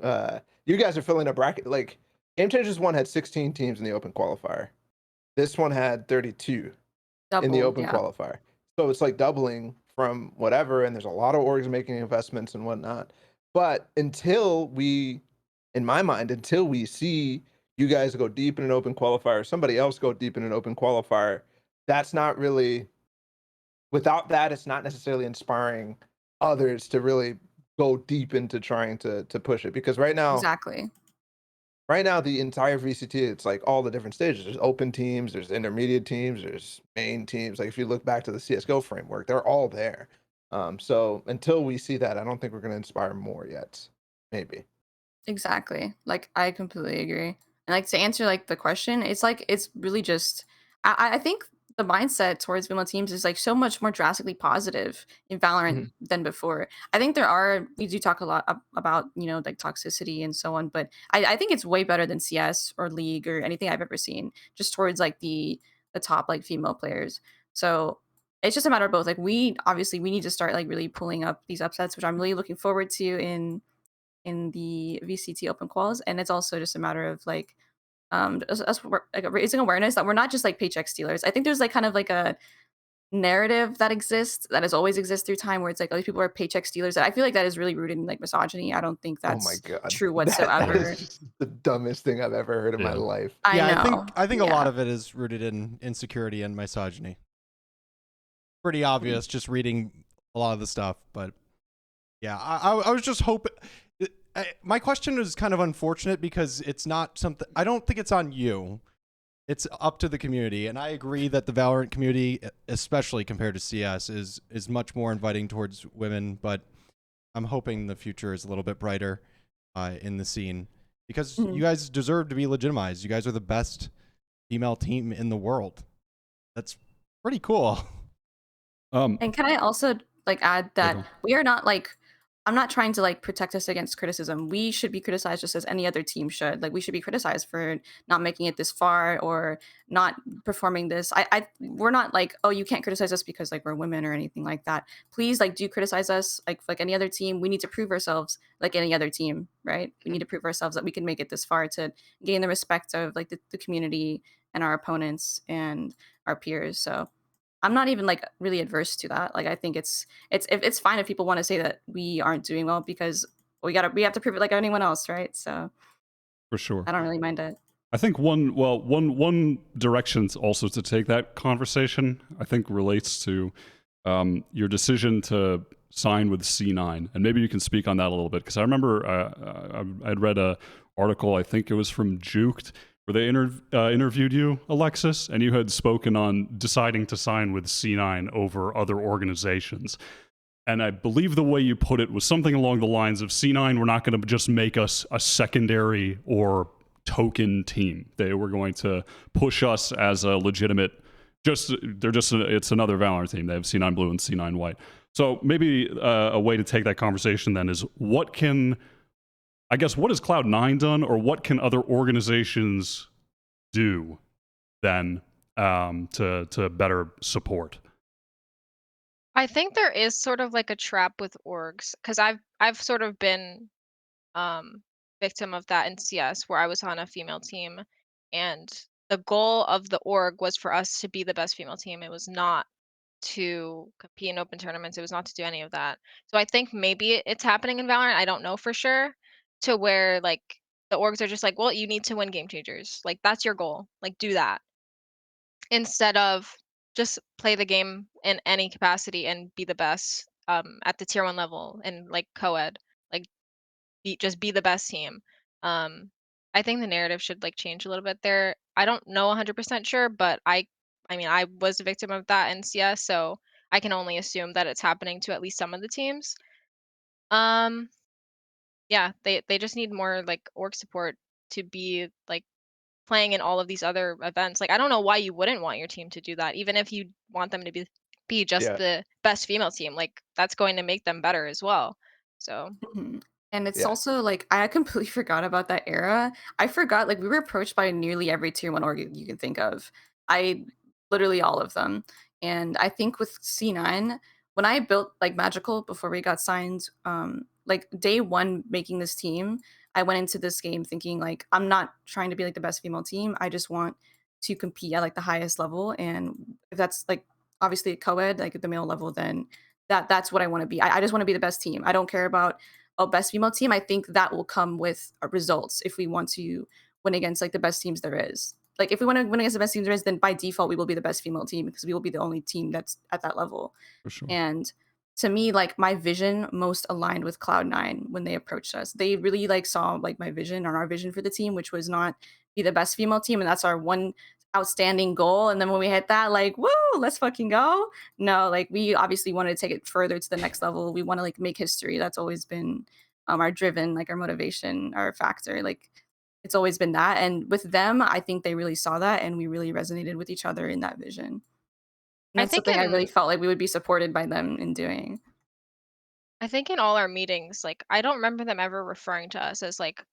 You guys are filling a bracket. Like Gamechangers 1 had 16 teams in the open qualifier. This one had 32 in the Doubled, open yeah. qualifier. So it's like doubling from whatever, and there's a lot of orgs making investments and whatnot. But until we, in my mind, until we see you guys go deep in an open qualifier, somebody else go deep in an open qualifier, that's not really, without that, it's not necessarily inspiring others to really go deep into trying to push it. Because right now Exactly. the entire VCT, it's like all the different stages. There's open teams, there's intermediate teams, there's main teams. Like if you look back to the CSGO framework, they're all there. So until we see that, I don't think we're going to inspire more yet. Maybe. Exactly. Like I completely agree. And like to answer like the question, it's like it's really just I think the mindset towards female teams is like so much more drastically positive in Valorant than before. I think we do talk a lot about, you know, like toxicity and so on, but I think it's way better than CS or League or anything I've ever seen, just towards like the top like female players. So it's just a matter of both. Like we need to start like really pulling up these upsets, which I'm really looking forward to in the VCT open quals, and it's also just a matter of like us like raising awareness that we're not just like paycheck stealers. I think there's like kind of like a narrative that exists that has always existed through time where it's like, oh, these people are paycheck stealers. I feel like that is really rooted in like misogyny. I don't think Oh my that's god, true that whatsoever. is just the dumbest thing I've ever heard in my life. Yeah, I know. I think a Yeah. lot of it is rooted in insecurity and misogyny. Pretty obvious just reading a lot of the stuff, but yeah, I was just hoping. My question is kind of unfortunate because it's not something. I don't think it's on you. It's up to the community, and I agree that the Valorant community, especially compared to CS, is much more inviting towards women. But I'm hoping the future is a little bit brighter in the scene because you guys deserve to be legitimized. You guys are the best female team in the world. That's pretty cool. And can I also like add that we are not like, I'm not trying to like protect us against criticism. We should be criticized just as any other team should. Like we should be criticized for not making it this far or not performing this. We're not like, oh, you can't criticize us because like we're women or anything like that. Please like do criticize us like any other team. We need to prove ourselves like any other team, right? We need to prove ourselves that we can make it this far to gain the respect of like the community and our opponents and our peers. So I'm not even like really adverse to that. Like I think it's fine if people want to say that we aren't doing well because we have to prove it like anyone else, right? So For sure. I don't really mind it. I think one direction also to take that conversation, I think, relates to your decision to sign with C9, and maybe you can speak on that a little bit because I remember I'd read a article, I think it was from Juked, where they interviewed you, Alexis, and you had spoken on deciding to sign with C9 over other organizations. And I believe the way you put it was something along the lines of C9 were not going to just make us a secondary or token team. They were going to push us as a legitimate, it's another Valorant team. They have C9 Blue and C9 White. So maybe a way to take that conversation then is what has Cloud9 done, or what can other organizations do then to better support? I think there is sort of like a trap with orgs because I've sort of been victim of that in CS where I was on a female team and the goal of the org was for us to be the best female team. It was not to compete in open tournaments. It was not to do any of that. So I think maybe it's happening in Valorant. I don't know for sure. To where like the orgs are just like, well, you need to win game changers. Like that's your goal. Like do that instead of just play the game in any capacity and be the best at the tier 1 level and like co-ed. Like just be the best team. Um, I think the narrative should like change a little bit there. I don't know 100% sure, but I mean, I was a victim of that in CS, so I can only assume that it's happening to at least some of the teams. Um, yeah, they just need more like org support to be like playing in all of these other events. Like I don't know why you wouldn't want your team to do that, even if you want them to be just Yeah. the best female team. Like that's going to make them better as well. So Mhm. And it's Yeah. also like I completely forgot about that era. I forgot like we were approached by nearly every tier 1 org you can think of. I literally all of them. And I think with C9, when I built like Magical before we got signed, like day 1 making this team, I went into this game thinking like I'm not trying to be like the best female team. I just want to compete at like the highest level. And if that's like obviously a co-ed, like at the male level, then that's what I want to be. I just want to be the best team. I don't care about a best female team. I think that will come with results if we want to win against like the best teams there is. Like if we want to win against the best teams there is, then by default we will be the best female team because we will be the only team that's at that level. For sure. And to me, like my vision most aligned with Cloud9 when they approached us. They really like saw like my vision or our vision for the team, which was not be the best female team, and that's our one outstanding goal. And then when we hit that, like, woo, let's fucking go. No, like we obviously wanted to take it further to the next level. We want to like make history. That's always been our driven, like our motivation, our factor. Like it's always been that. And with them, I think they really saw that and we really resonated with each other in that vision. And I that's think something I really in felt like we would be supported by them in doing. I think in all our meetings, like I don't remember them ever referring to us as like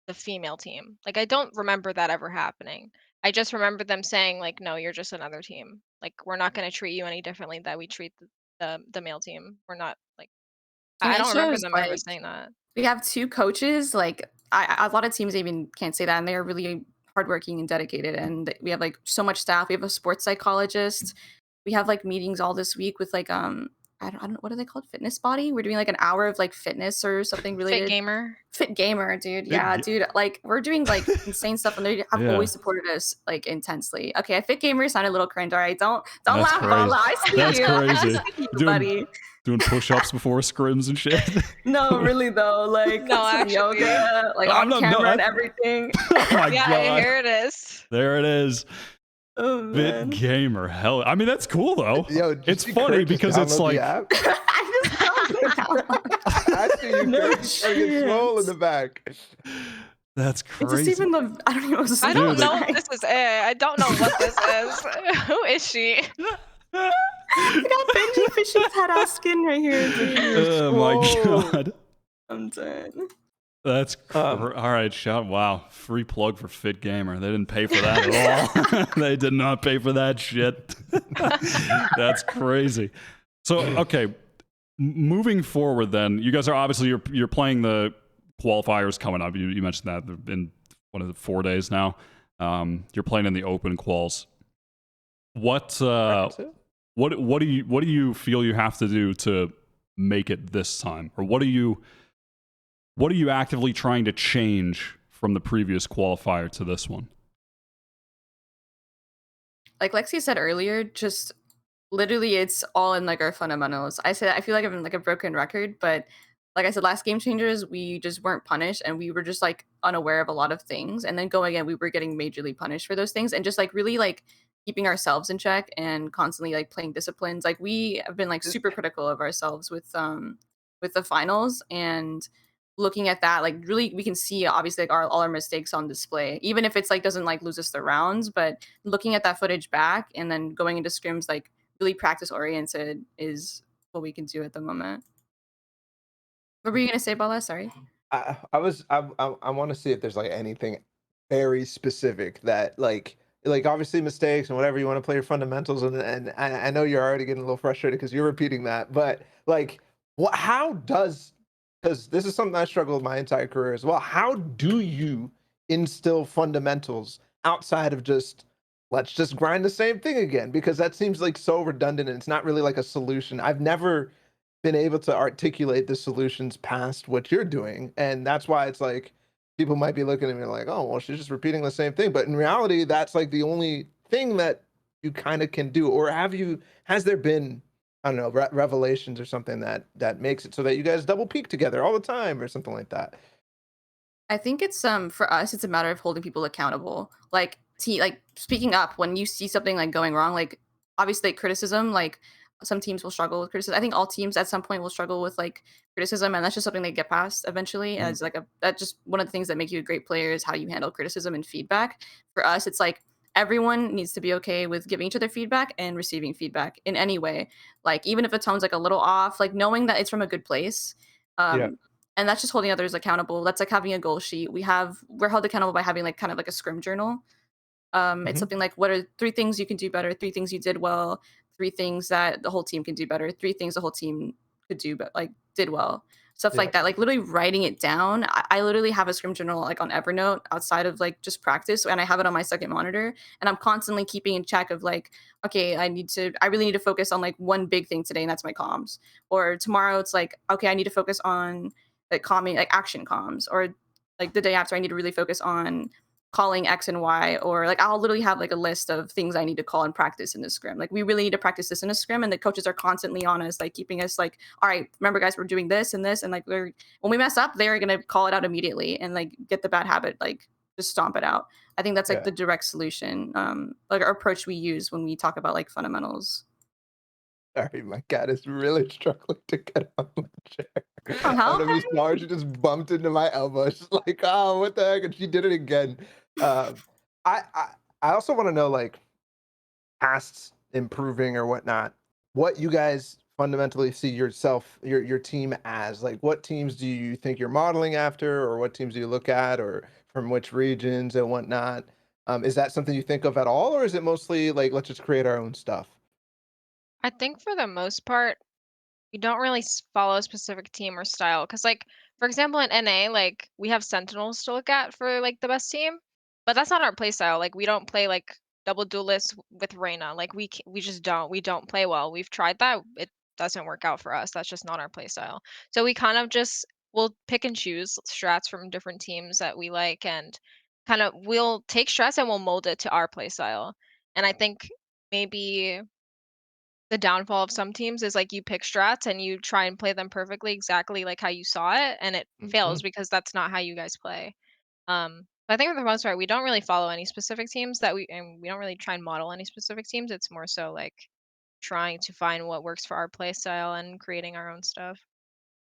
the female team. Like I don't remember that ever happening. I just remember them saying like, no, you're just another team. Like we're not going to treat you any differently that we treat the male team. We're not like And I it don't remember shows them ever like saying that. we have 2 coaches, like, a lot of teams even can't say that, and they are really hardworking and dedicated, and we have, like, so much staff. We have a sports psychologist. We have, like, meetings all this week with, like, I don't know, what are they called? Fitness Body? We're doing, like, an hour of, like, fitness or something Fit related. gamer. Fit Gamer, dude. Fit Yeah, Ga- dude, like, we're doing, like, insane stuff, and they have Yeah. always supported us, like, intensely. Okay, Fit Gamer sounded a little cringe, alright? Don't That's laugh, crazy. Balla. I see That's you. I crazy. see you, Doing buddy. doing push-ups before scrims and shit. No, really though, like No, some actually. yoga, like I'm on not- camera no, and everything. Oh my Yeah, god. here it is. There it is. Oh Fit man. gamer. Hell, I mean that's cool though. Yo, did you It's see funny Kurt just because it's download the like app? I just don't I see you, No Kurt. You start getting swole in the back. that's It's just crazy. even the I don't even know what to I don't Dude, know if this is it. I don't know what this is. Who is she? I got Benji Fishy's head ass skin right here, dude. Oh my swole. god. I'm done. That's all right. Shout! Wow, free plug for Fit Gamer. They didn't pay for that at all. They did not pay for that shit. That's crazy. So okay, moving forward, then you guys are obviously you're playing the qualifiers coming up. You mentioned that in 4 days now. You're playing in the open quals. What do you feel you have to do to make it this time, or what are you actively trying to change from the previous qualifier to this one? Like Lexi said earlier, just literally it's all in like our fundamentals. I feel like I'm like a broken record, but like I said, last Gamechangers, we just weren't punished and we were just like unaware of a lot of things. And then going in, we were getting majorly punished for those things and just like really like keeping ourselves in check and constantly like playing disciplines. Like we have been like super critical of ourselves with the finals and looking at that, like really we can see obviously like all our mistakes on display, even if it's like doesn't like lose us the rounds, but looking at that footage back and then going into scrims like really practice oriented is what we can do at the moment. What were you gonna say, Balla? Sorry. I want to see if there's like anything very specific that like like obviously mistakes and whatever, you want to play your fundamentals, and I know you're already getting a little frustrated because you're repeating that, but like how does, because this is something I struggled with my entire career as well, how do you instill fundamentals outside of just let's just grind the same thing again? Because that seems like so redundant and it's not really like a solution. I've never been able to articulate the solutions past what you're doing, and that's why it's like people might be looking at me like, oh well, she's just repeating the same thing, but in reality that's like the only thing that you kind of can do. Or has there been, I don't know, revelations or something that makes it so that you guys double peak together all the time or something like that? I think it's for us it's a matter of holding people accountable. Like like speaking up when you see something like going wrong, like obviously like, criticism, like some teams will struggle with criticism. I think all teams at some point will struggle with like criticism, and that's just something they get past eventually. Mhm. As like that's just one of the things that make you a great player is how you handle criticism and feedback. For us, it's like everyone needs to be okay with giving each other feedback and receiving feedback in any way. Like even if a tone's like a little off, like knowing that it's from a good place. Yeah. And that's just holding others accountable. That's like having a goal sheet. We're held accountable by having like kind of like a scrim journal. It's Mhm. something like what are 3 things you can do better, 3 things you did well, 3 things that the whole team can do better, 3 things the whole team could do but like did well. Stuff Yeah. like that. Like literally writing it down. I literally have a scrim journal like on Evernote outside of like just practice, and I have it on my second monitor, and I'm constantly keeping in check of like, okay, I really need to focus on like one big thing today, and that's my comms. Or tomorrow it's like, okay, I need to focus on like calming, like action comms. Or like the day after I need to really focus on calling X and Y. Or like I'll literally have like a list of things I need to call and practice in the scrim. Like we really need to practice this in a scrim, and the coaches are constantly on us, like keeping us like, all right, remember guys, we're doing this and this, and like when we mess up, they're gonna call it out immediately and like get the bad habit, like just stomp it out. I think that's like Yeah. the direct solution, like our approach we use when we talk about like fundamentals. Sorry, my cat is really struggling to get on my chair. Oh, I don't help know if you saw her, she just bumped into my elbow. She's like, oh, what the heck? And she did it again. Um, I I also want to know, like, past improving or whatnot, what you guys fundamentally see yourself, your team as. Like, what teams do you think you're modeling after, or what teams do you look at, or from which regions and whatnot? Is that something you think of at all, or is it mostly like let's just create our own stuff? I think for the most part, we don't really follow a specific team or style. Cause like, for example, in NA, like we have Sentinels to look at for like the best team, but that's not our play style. Like we don't play like double duelists with Reyna. Like we just don't. We don't play well. We've tried that. It doesn't work out for us. That's just not our play style. So we kind of just will pick and choose strats from different teams that we like, and kind of we'll take strats and we'll mold it to our play style. And I think maybe the downfall of some teams is like you pick strats and you try and play them perfectly exactly like how you saw it, and it fails Mhm. because that's not how you guys play. But I think for the most part we don't really follow any specific teams and we don't really try and model any specific teams. It's more so like trying to find what works for our play style and creating our own stuff.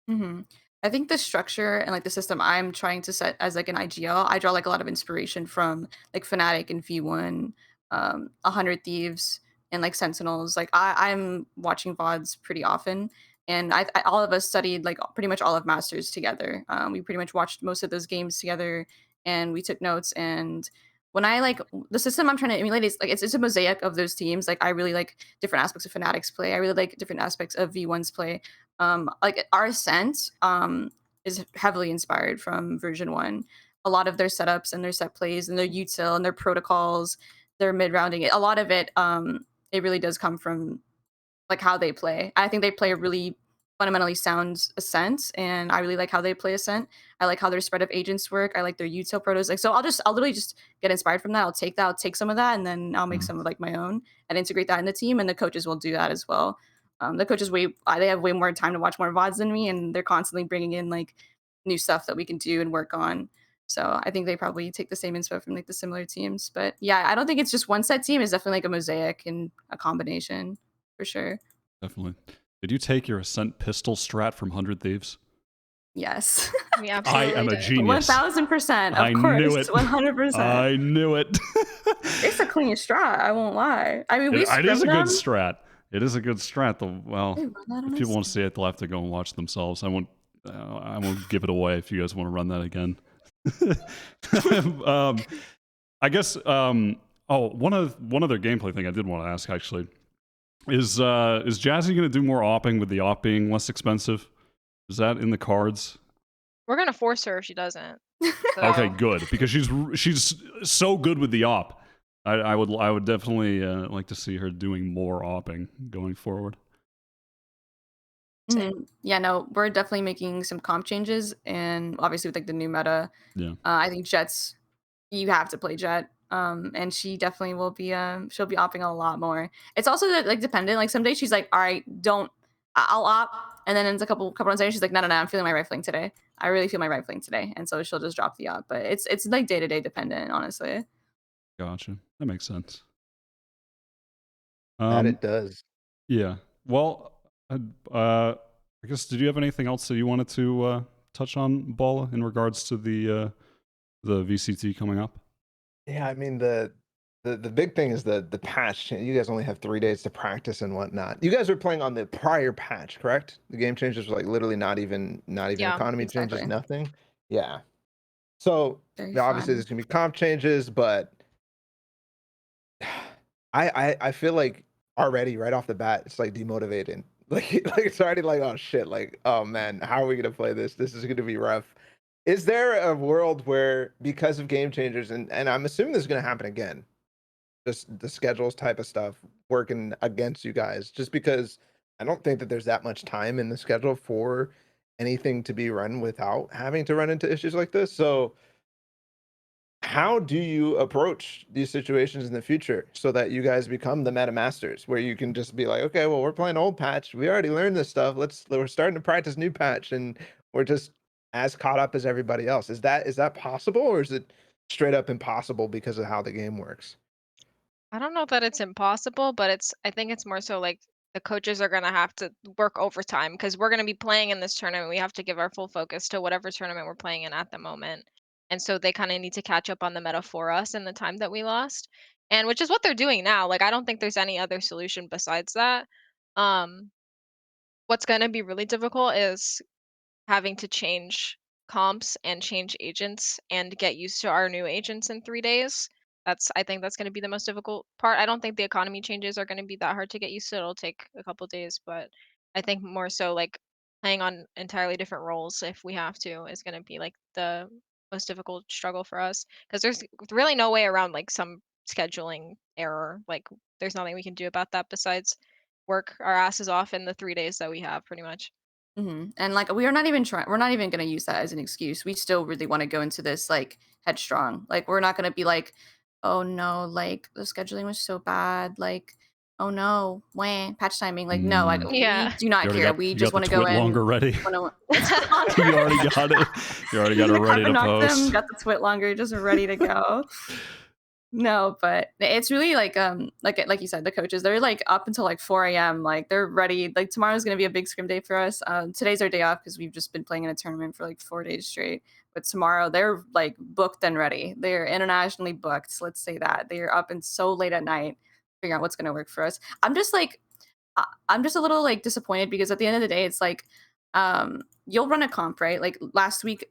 hmm I think the structure and like the system I'm trying to set as like an IGL, I draw like a lot of inspiration from like Fnatic and V1, 100 Thieves, and like Sentinels. Like I'm watching VODs pretty often, and all of us studied like pretty much all of Masters together. We pretty much watched most of those games together, and we took notes. And when I like the system I'm trying to emulate is like it's a mosaic of those teams. Like I really like different aspects of Fnatic's play. I really like different aspects of V1's play. Like our Ascent is heavily inspired from version 1. A lot of their setups and their set plays and their util and their protocols, their mid rounding, a lot of it it really does come from like how they play. I think they play a really fundamentally sound Ascent, and I really like how they play Ascent. I like how their spread of agents work. I like their util protos. Like so I'll literally just get inspired from that. I'll take some of that, and then I'll make Mhm. some of like my own and integrate that in the team, and the coaches will do that as well. The coaches they have way more time to watch more VODs than me, and they're constantly bringing in like new stuff that we can do and work on. So I think they probably take the same inspo from like the similar teams. But yeah, I don't think it's just one set team. It's definitely like a mosaic and a combination for sure. Definitely. Did you take your Ascent pistol strat from 100 Thieves? Yes. We I am absolutely a did. genius. 1000%. I Of course. knew it. 100%. I knew it. It's a clean strat. I won't lie. I mean, we It is scrim a good them. strat. It is a good strat. Though, well, They run that if on people want to us. see it, they'll have to go and watch themselves. I won't. I won't give it away if you guys want to run that again. um, I guess one other gameplay thing I did want to ask actually is Jazzy going to do more opping with the op being less expensive? Is that in the cards? We're gonna force her if she doesn't. Okay, So, good, because she's so good with the op. I would definitely like to see her doing more opping going forward. Yeah, no, we're definitely making some comp changes, and obviously with like the new meta, Yeah. I think Jett's, you have to play Jett, and she definitely will be she'll be opping a lot more. It's also like dependent. Like some days she's like, all right, I'll op, and then in a couple runs later she's like, no, I'm feeling my rifling today. I really feel my rifling today, and so she'll just drop the op. But it's like day to day dependent, honestly. Gotcha. That makes sense. That it does. Yeah. Well, I guess, did you have anything else that you wanted to touch on, Balla, in regards to the VCT coming up? Yeah, I mean the big thing is the patch. You guys only have 3 days to practice and whatnot. You guys were playing on the prior patch, correct? The Gamechangers were like literally not even Yeah, economy changes, exactly. nothing. Yeah. So Very obviously fun. there's gonna be comp changes, but I feel like already right off the bat it's like demotivating. Like it's already like, oh shit, like, oh man, how are we gonna play this? This is gonna be rough. Is there a world where because of Gamechangers, and I'm assuming this is gonna happen again, just the schedules type of stuff working against you guys, just because I don't think that there's that much time in the schedule for anything to be run without having to run into issues like this. So how do you approach these situations in the future so that you guys become the meta masters, where you can just be like, okay, well, we're playing old patch, we already learned this stuff, we're starting to practice new patch, and we're just as caught up as everybody else? Is that possible, or is it straight up impossible because of how the game works? I don't know that it's impossible, but I think it's more so like the coaches are gonna have to work overtime because we're gonna be playing in this tournament. We have to give our full focus to whatever tournament we're playing in at the moment. And so they kind of need to catch up on the meta for us in the time that we lost. And which is what they're doing now. Like I don't think there's any other solution besides that. Um, what's gonna be really difficult is having to change comps and change agents and get used to our new agents in 3 days. I think that's going to be the most difficult part. I don't think the economy changes are going to be that hard to get used to. It'll take a couple days, but I think more so like playing on entirely different roles if we have to is going to be like the most difficult struggle for us because there's really no way around like some scheduling error. Like there's nothing we can do about that besides work our asses off in the 3 days that we have pretty much. And like we're not even gonna use that as an excuse. We still really want to go into this like headstrong. Like we're not gonna be like, oh no, like the scheduling was so bad. Like, oh no, wah, patch timing. Like no, like we Yeah. do not care. We You just got want the to go twit in. longer ready. Wanna, You already got it. You already got it ready to post. got the twit longer, just ready to go. No, but it's really like you said, the coaches, they're like up until like 4 a.m. Like they're ready. Like tomorrow's gonna be a big scrim day for us. Today's our day off because we've just been playing in a tournament for like 4 days straight. But tomorrow they're like booked and ready. They're internationally booked. Let's say that. They're up and so late at night figuring out what's gonna work for us. I'm just a little like disappointed because at the end of the day, it's like you'll run a comp, right? Like last week,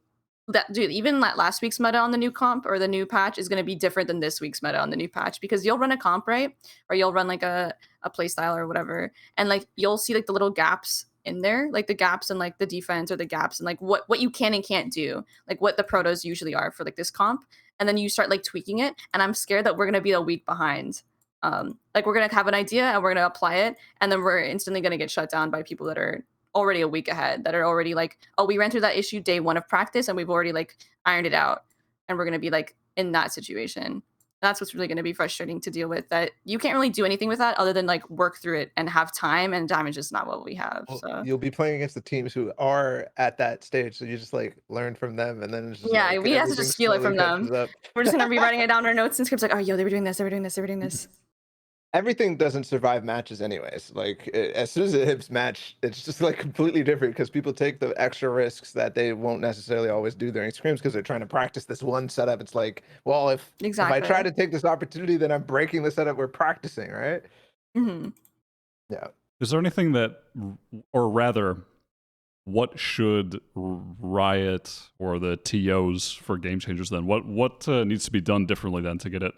even last week's meta on the new comp or the new patch is going to be different than this week's meta on the new patch because you'll run a comp, right? Or you'll run like a play style or whatever, and like you'll see like the little gaps in there, like the gaps in like the defense or the gaps and like what you can and can't do, like what the protos usually are for like this comp, and then you start like tweaking it. And I'm scared that we're going to be a week behind. Like we're going to have an idea and we're going to apply it, and then we're instantly going to get shut down by people that are already a week ahead, that are already like, oh, we ran through that issue day 1 of practice and we've already like ironed it out, and we're going to be like in that situation. That's what's really going to be frustrating to deal with, that you can't really do anything with that other than like work through it and have time, and time is just not what we have. Well, So you'll be playing against the teams who are at that stage, so you just like learn from them, and then it's just yeah, like we have to everything just steal it slowly from them. catches up. We're just going to be writing it down in our notes and scripts like, oh, yo, they were doing this, they were doing this, they were doing this. Everything doesn't survive matches anyways. Like as soon as it hits match, it's just like completely different because people take the extra risks that they won't necessarily always do during scrims because they're trying to practice this one setup. It's like, well, if I try Exactly. to take this opportunity, then I'm breaking the setup we're practicing, right? hmm Yeah. Is there anything that, or rather, what should Riot or the TOs for Gamechangers then? What needs to be done differently then to get it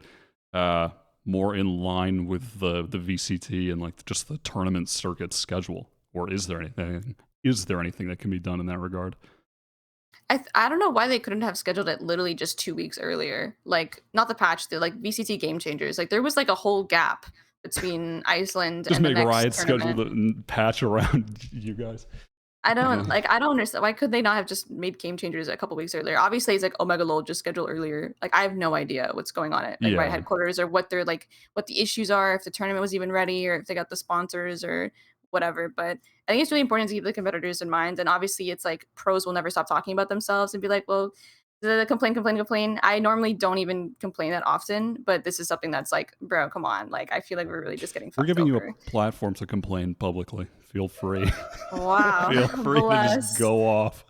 more in line with the VCT and like just the tournament circuit schedule, or is there anything that can be done in that regard? I don't know why they couldn't have scheduled it literally just 2 weeks earlier. Like, not the patch, the like VCT Gamechangers. Like, there was like a whole gap between Iceland Just and the make next Riot schedule tournament. the patch around you guys. I don't Yeah. like. I don't understand. Why could they not have just made Gamechangers a couple weeks earlier? Obviously, it's like Omega Lol just scheduled earlier. Like, I have no idea what's going on at like Riot Yeah. headquarters or what they're like, what the issues are, if the tournament was even ready, or if they got the sponsors or whatever. But I think it's really important to keep the competitors in mind. And obviously, it's like pros will never stop talking about themselves and be like, well, the complain. I normally don't even complain that often, but this is something that's like, bro, come on. Like, I feel like we're really just getting We're fucked giving you over. a platform to complain publicly. Feel free. Wow. Feel free to just Bless. go off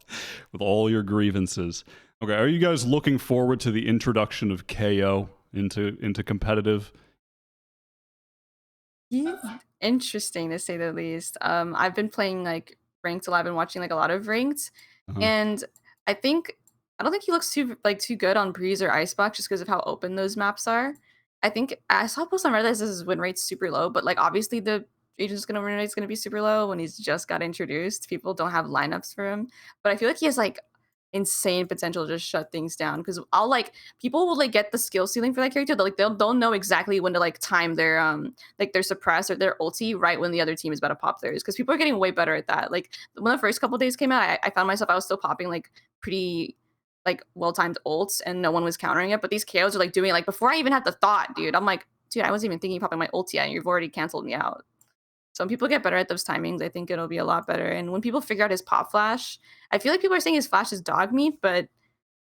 with all your grievances. Okay, are you guys looking forward to the introduction of KO into competitive? He's interesting to say the least. I've been playing like ranked a lot. I've been watching like a lot of ranked, Uh-huh. and I don't think he looks too good on Breeze or Icebox just because of how open those maps are. I think I saw a post on Reddit that says his win rate's super low, but like obviously the agent's gonna win rate's gonna be super low when he's just got introduced. People don't have lineups for him, but I feel like he has like insane potential to just shut things down because I'll like people will like get the skill ceiling for that character. They'll know exactly when to like time their suppress or their ulti right when the other team is about to pop theirs because people are getting way better at that. Like when the first couple days came out, I found myself I was still popping like pretty like well-timed ults and no one was countering it, but these KOs are like doing it like before I even had the thought, dude. I'm like, dude, I wasn't even thinking of popping my ulti yet and you've already canceled me out. So when people get better at those timings, I think it'll be a lot better. And when people figure out his pop flash, I feel like people are saying his flash is dog meat, but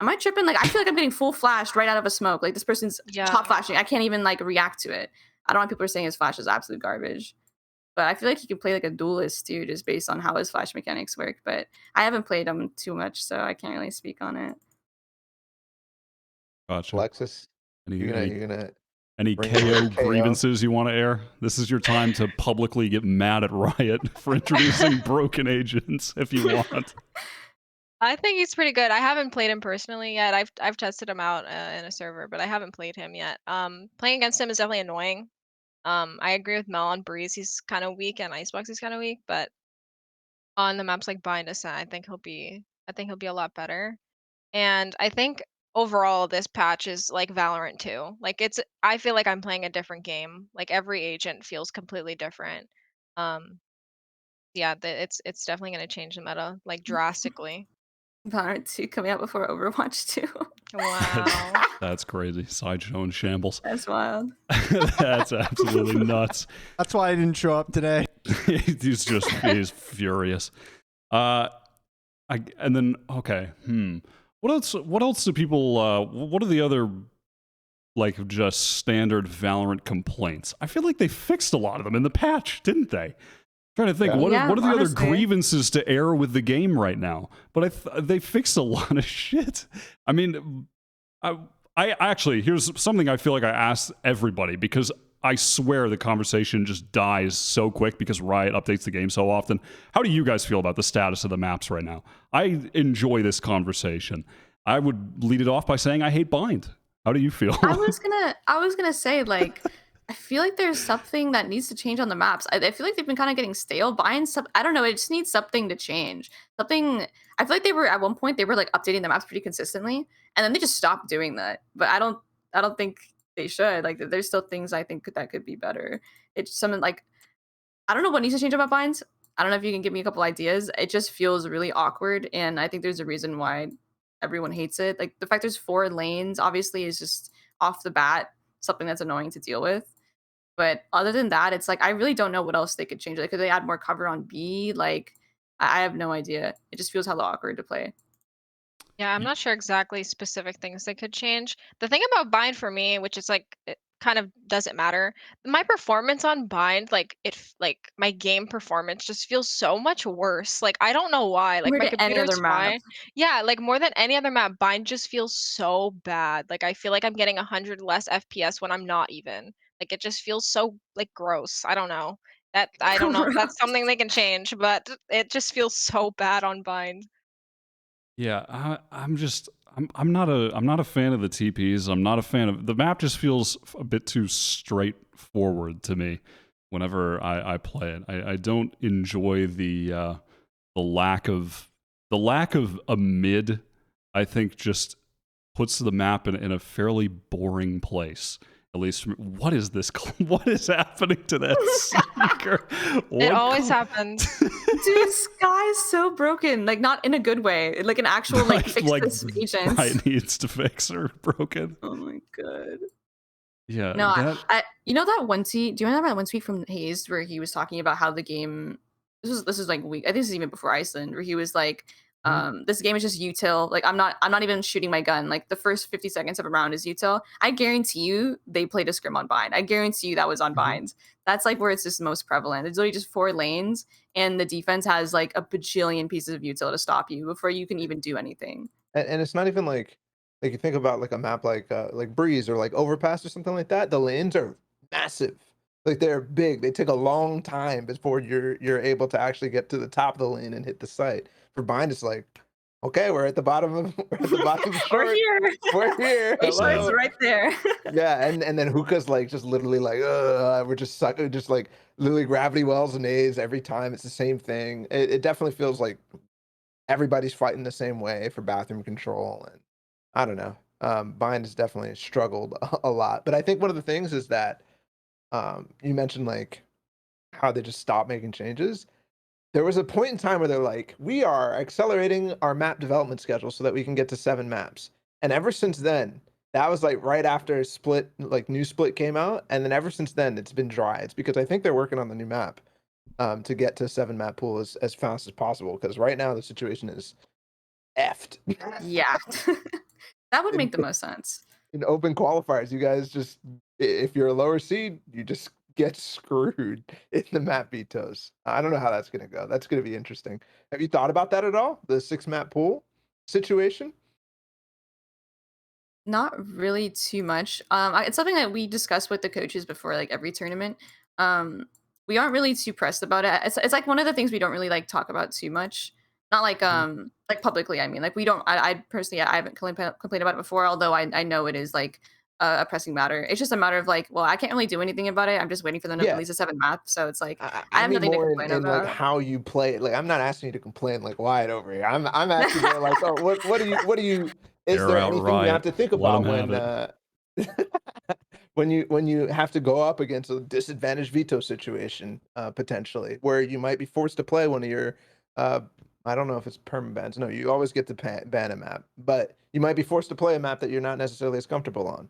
am I tripping? Like I feel like I'm getting full flashed right out of a smoke. Like this person's Yeah. top flashing. I can't even like react to it. I don't want people are saying his flash is absolute garbage. But I feel like he can play like a duelist too, just based on how his flash mechanics work. But I haven't played him too much, so I can't really speak on it. Gotcha. Alexis, you're gonna Any bring KO over KO? grievances you want to air? This is your time to publicly get mad at Riot for introducing broken agents if you want. I think he's pretty good. I haven't played him personally yet. I've tested him out in a server, but I haven't played him yet. Playing against him is definitely annoying. I agree with meL on Breeze. He's kind of weak, and Icebox is kind of weak, but on the maps like Bind Ascent, I think he'll be a lot better. And I think overall this patch is like Valorant too. Like I feel like I'm playing a different game. Like every agent feels completely different. Um, yeah, it's definitely gonna change the meta like drastically. Valorant 2 coming out before Overwatch 2. Wow. That's crazy. Sideshow in shambles. That's wild. That's absolutely nuts. That's why I didn't show up today. he's furious. And then okay. What else do people what are the other like just standard Valorant complaints? I feel like they fixed a lot of them in the patch, didn't they? Trying to think, Yeah. what are the other Honestly. grievances to air with the game right now? But they fixed a lot of shit. I mean, I actually, here's something I feel like I asked everybody because I swear the conversation just dies so quick because Riot updates the game so often. How do you guys feel about the status of the maps right now? I enjoy this conversation. I would lead it off by saying I hate Bind. How do you feel? I was gonna say like I feel like there's something that needs to change on the maps. I feel like they've been kind of getting stale. Buying stuff, I don't know. It just needs something to change. Something. I feel like they were at one point they were like updating the maps pretty consistently, and then they just stopped doing that. But I don't think they should. Like there's still things I think that could be better. It's something like I don't know what needs to change about binds. I don't know if you can give me a couple ideas. It just feels really awkward, and I think there's a reason why everyone hates it. Like the fact there's 4 lanes obviously is just off the bat something that's annoying to deal with. But other than that, it's like I really don't know what else they could change. Like, could they add more cover on B? Like, I have no idea. It just feels hella awkward to play. Yeah, I'm not sure exactly specific things they could change. The thing about Bind for me, which is like it kind of doesn't matter, my performance on Bind, like my game performance just feels so much worse. Like I don't know why. Like my Compared to any computer's other map. fine. Yeah, like more than any other map, Bind just feels so bad. Like I feel like I'm getting 100 less FPS when I'm not even. Like it just feels so like gross. I don't know. I don't know if that's something they can change, but it just feels so bad on Bind. Yeah, I'm not a fan of the TPs. I'm not a fan of the map. Just feels a bit too straightforward to me whenever I play it. I don't enjoy the lack of a mid. I think just puts the map in a fairly boring place. At least, what is this? What is happening to that seeker? It always happens. Dude, Sky is so broken. Like, not in a good way. Like an actual like fix this agent. Bright needs to fix her broken. Oh my god. Yeah. No, you know that one tweet? Do you remember that one tweet from Hayes where he was talking about how the game? This is like week. I think this is even before Iceland, where he was like, this game is just util. Like I'm not even shooting my gun. Like the first 50 seconds of a round is util. I guarantee you they played a scrim on bind. I guarantee you that was on bind. That's like where it's just most prevalent. It's literally just 4 lanes, and the defense has like a bajillion pieces of util to stop you before you can even do anything. And it's not even like you think about like a map like Breeze or like Overpass or something like that. The lanes are massive. Like they're big. They take a long time before you're able to actually get to the top of the lane and hit the site. For bind, it's like, okay, we're at the bottom of the short. We're here. We're here. It's Hello. right there. Yeah, and then Hookah's like just literally like, we're just just like literally gravity wells and nades every time. It's the same thing. It definitely feels like everybody's fighting the same way for bathroom control, and I don't know. Bind has definitely struggled a lot, but I think one of the things is that you mentioned like how they just stopped making changes. There was a point in time where they're like, we are accelerating our map development schedule so that we can get to 7 maps. And ever since then, that was like right after Split, like new Split came out. And then ever since then, it's been dry. It's because I think they're working on the new map to get to 7 map pool as fast as possible. Because right now the situation is effed. Yeah. That would make the most sense. In open qualifiers, you guys just, if you're a lower seed, you just get screwed in the map vetoes. I don't know how that's going to go. That's going to be interesting. Have you thought about that at all? The 6 map pool situation? Not really too much. It's something that we discuss with the coaches before like every tournament. We aren't really too pressed about it. It's like one of the things we don't really like talk about too much. Not like like publicly. I mean, like we don't. I personally I haven't complained about it before. Although I know it is like a pressing matter. It's just a matter of like, well, I can't really do anything about it. I'm just waiting for them to Yeah. release a 7 map. So it's like I I have mean nothing to more complain in like about. how you play it. Like I'm not asking you to complain like Wyatt over here. I'm asking you like, oh, what do you is Air there out anything you have Riot. to think Let 'em about when when you have to go up against a disadvantaged veto situation potentially where you might be forced to play one of your I don't know if it's permabans. No, you always get to ban a map, but you might be forced to play a map that you're not necessarily as comfortable on.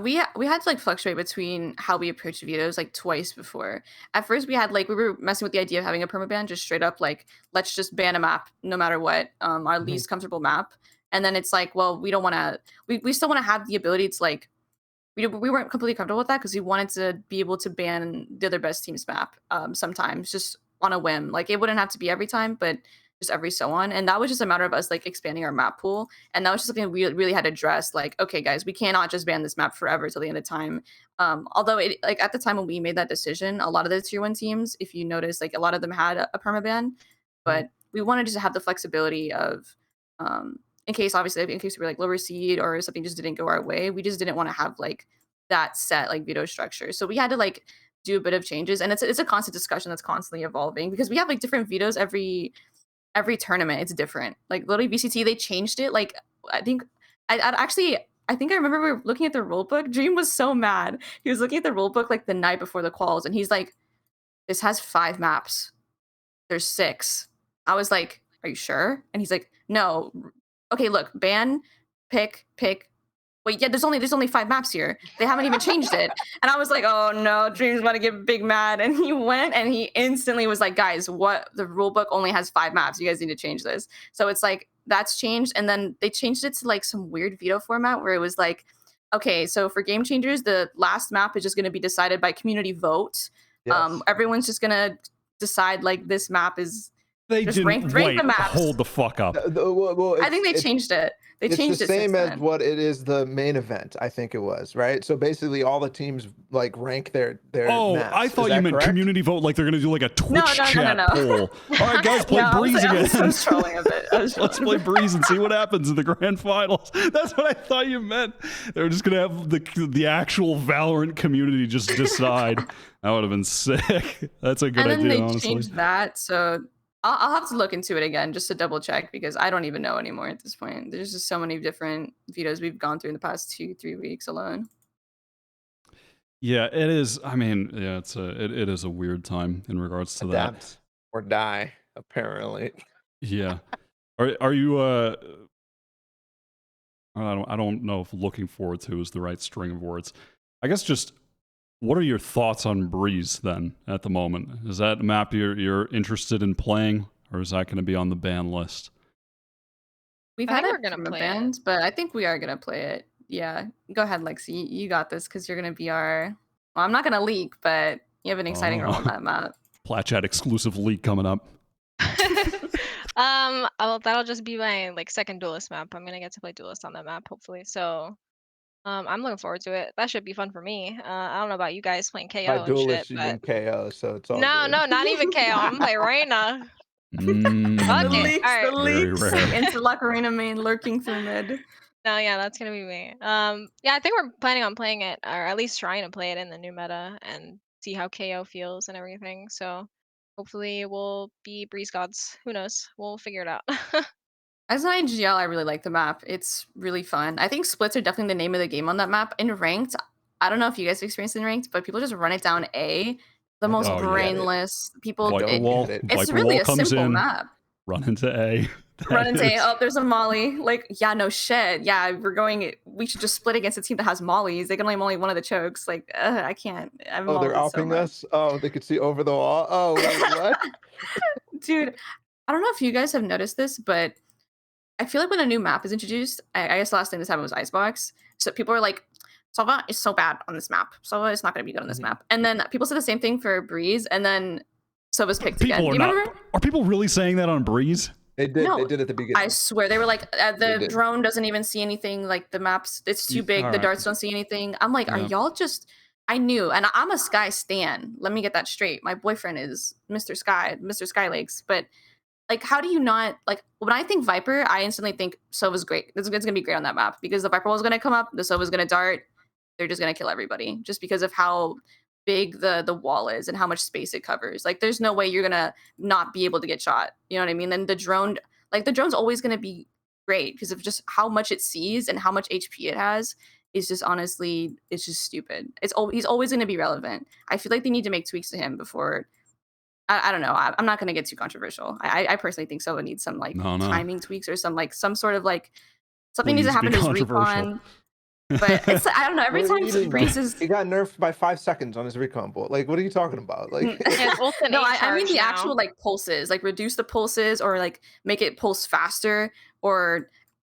We had to like fluctuate between how we approach vetoes like twice before. At first, we were messing with the idea of having a permaban, just straight up like let's just ban a map no matter what, our least comfortable map. And then it's like, well, we don't want to. We still want to have the ability to like. We weren't completely comfortable with that because we wanted to be able to ban the other best team's map sometimes just on a whim. Like it wouldn't have to be every time, but just every so on. And that was just a matter of us like expanding our map pool. And that was just something we really had to address. Like, okay, guys, we cannot just ban this map forever till the end of time. Although it like at the time when we made that decision, a lot of the tier 1 teams, if you notice, like a lot of them had a permaban, but we wanted to have the flexibility of in case obviously in case we were like lower seed or something just didn't go our way, we just didn't want to have like that set like veto structure. So we had to like do a bit of changes, and it's a constant discussion that's constantly evolving because we have like different vetoes every tournament. It's different. Like literally VCT, they changed it. Like I think I think I remember we were looking at the rule book. Dream was so mad. He was looking at the rule book like the night before the quals, and he's like, "This has 5 maps. There's 6." I was like, "Are you sure?" And he's like, "No. Okay, look, ban, pick. Wait, yeah, there's only 5 maps here. They haven't even changed it." And I was like, "Oh no, Dream's about to get big mad." And he went and he instantly was like, "Guys, what? The rule book only has 5 maps. You guys need to change this." So it's like that's changed, and then they changed it to like some weird veto format where it was like, okay, so for Gamechangers, the last map is just going to be decided by community vote. Yes. Everyone's just gonna decide like this map is They Just didn't rank wait. the maps. Hold the fuck up. Well, I think they changed it. They changed it's the it same since as then. what it is the main event. I think it was right. So basically, all the teams like rank their Oh, maps. I Is thought you that meant correct? community vote, like they're gonna do like a Twitch No. chat poll. All right, guys, play No, I was Breeze like- again. I was trolling a bit. I was Let's trolling play a bit. Breeze and see what happens in the grand finals. That's what I thought you meant. They were just gonna have the actual Valorant community just decide. That would have been sick. That's a good And then idea, they honestly. changed that, so I'll have to look into it again just to double check because I don't even know anymore at this point. There's just so many different vetoes we've gone through in the past 2-3 weeks alone. Yeah, it is. I mean, yeah, it is a weird time in regards to that. Adapt or die. Apparently. Yeah. Are you I don't know if looking forward to is the right string of words. I guess just what are your thoughts on Breeze then at the moment? Is that a map you're interested in playing, or is that going to be on the ban list? We've I had think it we're gonna from a play band, but I think we are gonna play it. Yeah, go ahead, Lexi. You got this because you're gonna be our. Well, I'm not gonna leak, but you have an exciting role on that map. Platchat exclusive leak coming up. That'll just be my like second duelist map. I'm gonna get to play duelist on that map, hopefully. So, I'm looking forward to it. That should be fun for me. I don't know about you guys playing KO By and shit, duelist, you but mean KO, so it's all no, good. no, not even KO. I'm playing Reina. The Okay, leaks, all right. the Very leaks. rare. Interlock arena main lurking through mid. No, yeah, that's gonna be me. Yeah, I think we're planning on playing it, or at least trying to play it in the new meta and see how KO feels and everything. So hopefully we'll be Breeze Gods. Who knows? We'll figure it out. As an IGL, I really like the map. It's really fun. I think splits are definitely the name of the game on that map. In ranked, I don't know if you guys have experienced in ranked, but people just run it down A. The most don't get it. brainless people. Viper don't Wall, get it. It's Viper really Wall a comes simple in, map. run into A. Run That into A. is- Oh, there's a molly. Like, yeah, no shit. Yeah, we should just split against a team that has mollies. They can only molly one of the chokes. Like, I can't. I'm Oh, they're molled so offing much. us. Oh, they could see over the wall. Oh, wait, what? Dude, I don't know if you guys have noticed this, but I feel like when a new map is introduced, I guess the last thing this happened was Icebox. So people are like, Sova is so bad on this map. Sova is not going to be good on this map. And then people said the same thing for Breeze, and then Sova's picked again. People Do are you not. remember? Are people really saying that on Breeze? They did. No, They did at the beginning. I swear they were like, They the did. drone doesn't even see anything. Like the maps, it's too big. The alright. darts don't see anything. I'm like, are Yeah. y'all just? I knew, and I'm a Sky stan. Let me get that straight. My boyfriend is Mr. Sky, Mr. Sky Lakes. But like, how do you not like? When I think Viper, I instantly think Sova's great. It's gonna be great on that map because the Viper wall is gonna come up. The Sova's gonna dart. They're just gonna kill everybody just because of how big the wall is and how much space it covers. Like, there's no way you're gonna not be able to get shot. You know what I mean? Then the drone's always gonna be great because of just how much it sees and how much HP it has. Is just honestly, it's just stupid. He's always gonna be relevant. I feel like they need to make tweaks to him before. I don't know. I'm not gonna get too controversial. I personally think Sova needs some like No. timing tweaks or some sort of like something needs to Please be happen to his controversial. recon. But it's I don't know. Every What do time you mean by- Breeze is He got nerfed by 5 seconds on his recon bolt. Like, what are you talking about? Like, Yeah, it's ult and no, A I mean charge the now. actual like pulses, like reduce the pulses or like make it pulse faster or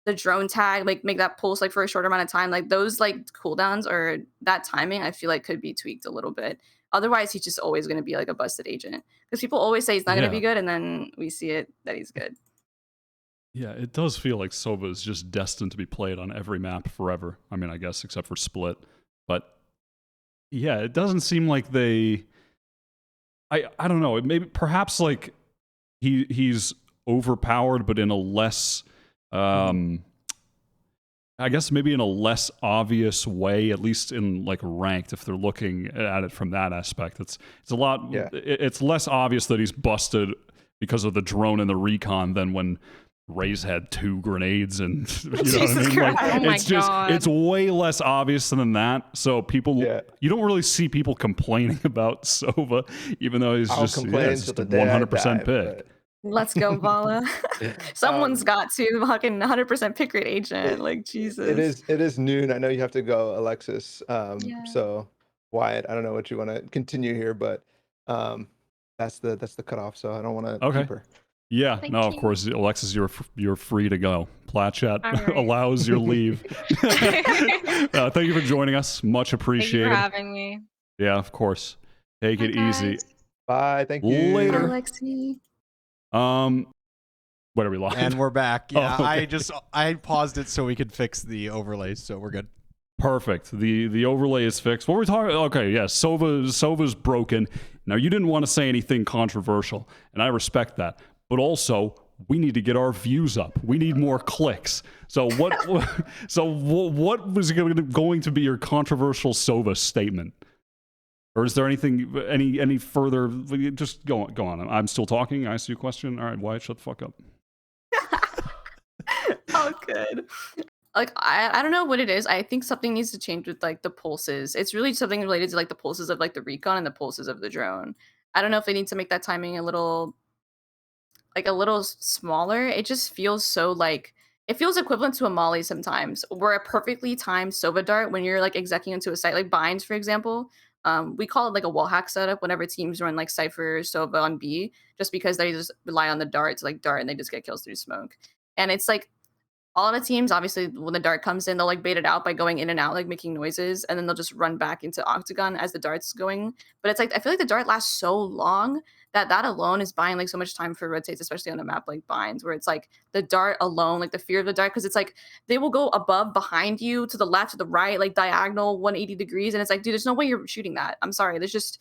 the drone tag, like make that pulse like for a shorter amount of time. Like those like cooldowns or that timing, I feel like could be tweaked a little bit. Otherwise, he's just always going to be like a busted agent because people always say he's not going to be good, and then we see it that he's good. Yeah, it does feel like Sova is just destined to be played on every map forever. I mean, I guess except for Split. But yeah, it doesn't seem like they I don't know. It maybe perhaps like he's overpowered, but in a less I guess maybe in a less obvious way, at least in like ranked, if they're looking at it from that aspect. It's a lot it's less obvious that he's busted because of the drone and the recon than when Ray's had 2 grenades and you know Jesus what I mean? Like, Christ. Oh my it's just God. it's way less obvious than that. So people you don't really see people complaining about Sova, even though he's I'll just complain it's till just a the day I 100% die, pick. but- Let's go, Balla. Someone's got to fucking 100% pick rate agent. Like Jesus. It is noon. I know you have to go, Alexis. Yeah. So Wyatt, I don't know what you want to continue here, but that's the cutoff. So I don't want to keep her. Yeah, Thank no, of you. course, Alexis, you're free to go. Platchat All right. allows your leave. Thank you for joining us. Much Thank you appreciated. for having me. Yeah, of course. Take Bye, it easy. guys. Bye. Thank you. Later. Alexi. What are we live? And we're back. Yeah, Oh, okay. I paused it so we could fix the overlays, so we're good. Perfect. The overlay is fixed. What were we talking? Okay, yeah. Sova's broken. Now you didn't want to say anything controversial, and I respect that. But also, we need to get our views up. We need more clicks. So what? What was going to be your controversial Sova statement? Or is there anything, any further? Just go on. I'm still talking. I asked you a question. All right, Wyatt, shut the fuck up. Oh, good. Like I don't know what it is. I think something needs to change with like the pulses. It's really something related to like the pulses of like the recon and the pulses of the drone. I don't know if they need to make that timing a little smaller. It just feels so like it feels equivalent to a molly sometimes, where a perfectly timed Sova dart when you're like executing into a site like binds, for example. We call it like a wall hack setup whenever teams run like Cypher Sova on B, just because they just rely on the dart to like dart and they just get kills through smoke. And it's like all the teams, obviously, when the dart comes in, they'll like bait it out by going in and out, like making noises, and then they'll just run back into octagon as the dart's going. But it's like I feel like the dart lasts so long that alone is buying like so much time for rotates, especially on a map like binds, where it's like the dart alone, like the fear of the dart, because it's like they will go above, behind you, to the left, to the right, like diagonal 180 degrees, and it's like, dude, there's no way you're shooting that. I'm sorry, there's just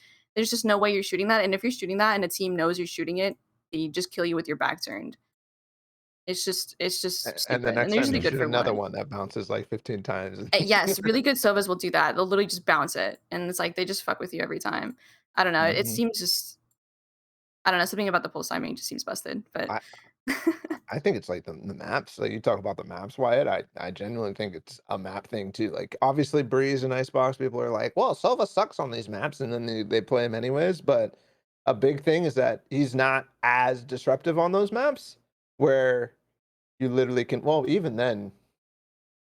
no way you're shooting that. And if you're shooting that and a team knows you're shooting it, they just kill you with your back turned. It's just And stupid. the And next they're time usually you good shoot for another one. one that bounces like 15 times. Yes, really good Sovas will do that. They'll literally just bounce it. And it's like they just fuck with you every time. I don't know. It Mhm. seems just I don't know, something about the pulse timing just seems busted. But I I think it's like the maps. Like you talk about the maps, Wyatt. I genuinely think it's a map thing too. Like obviously Breeze and Icebox people are like, well, Sova sucks on these maps, and then they play him anyways. But a big thing is that he's not as disruptive on those maps where you literally can. Well, even then,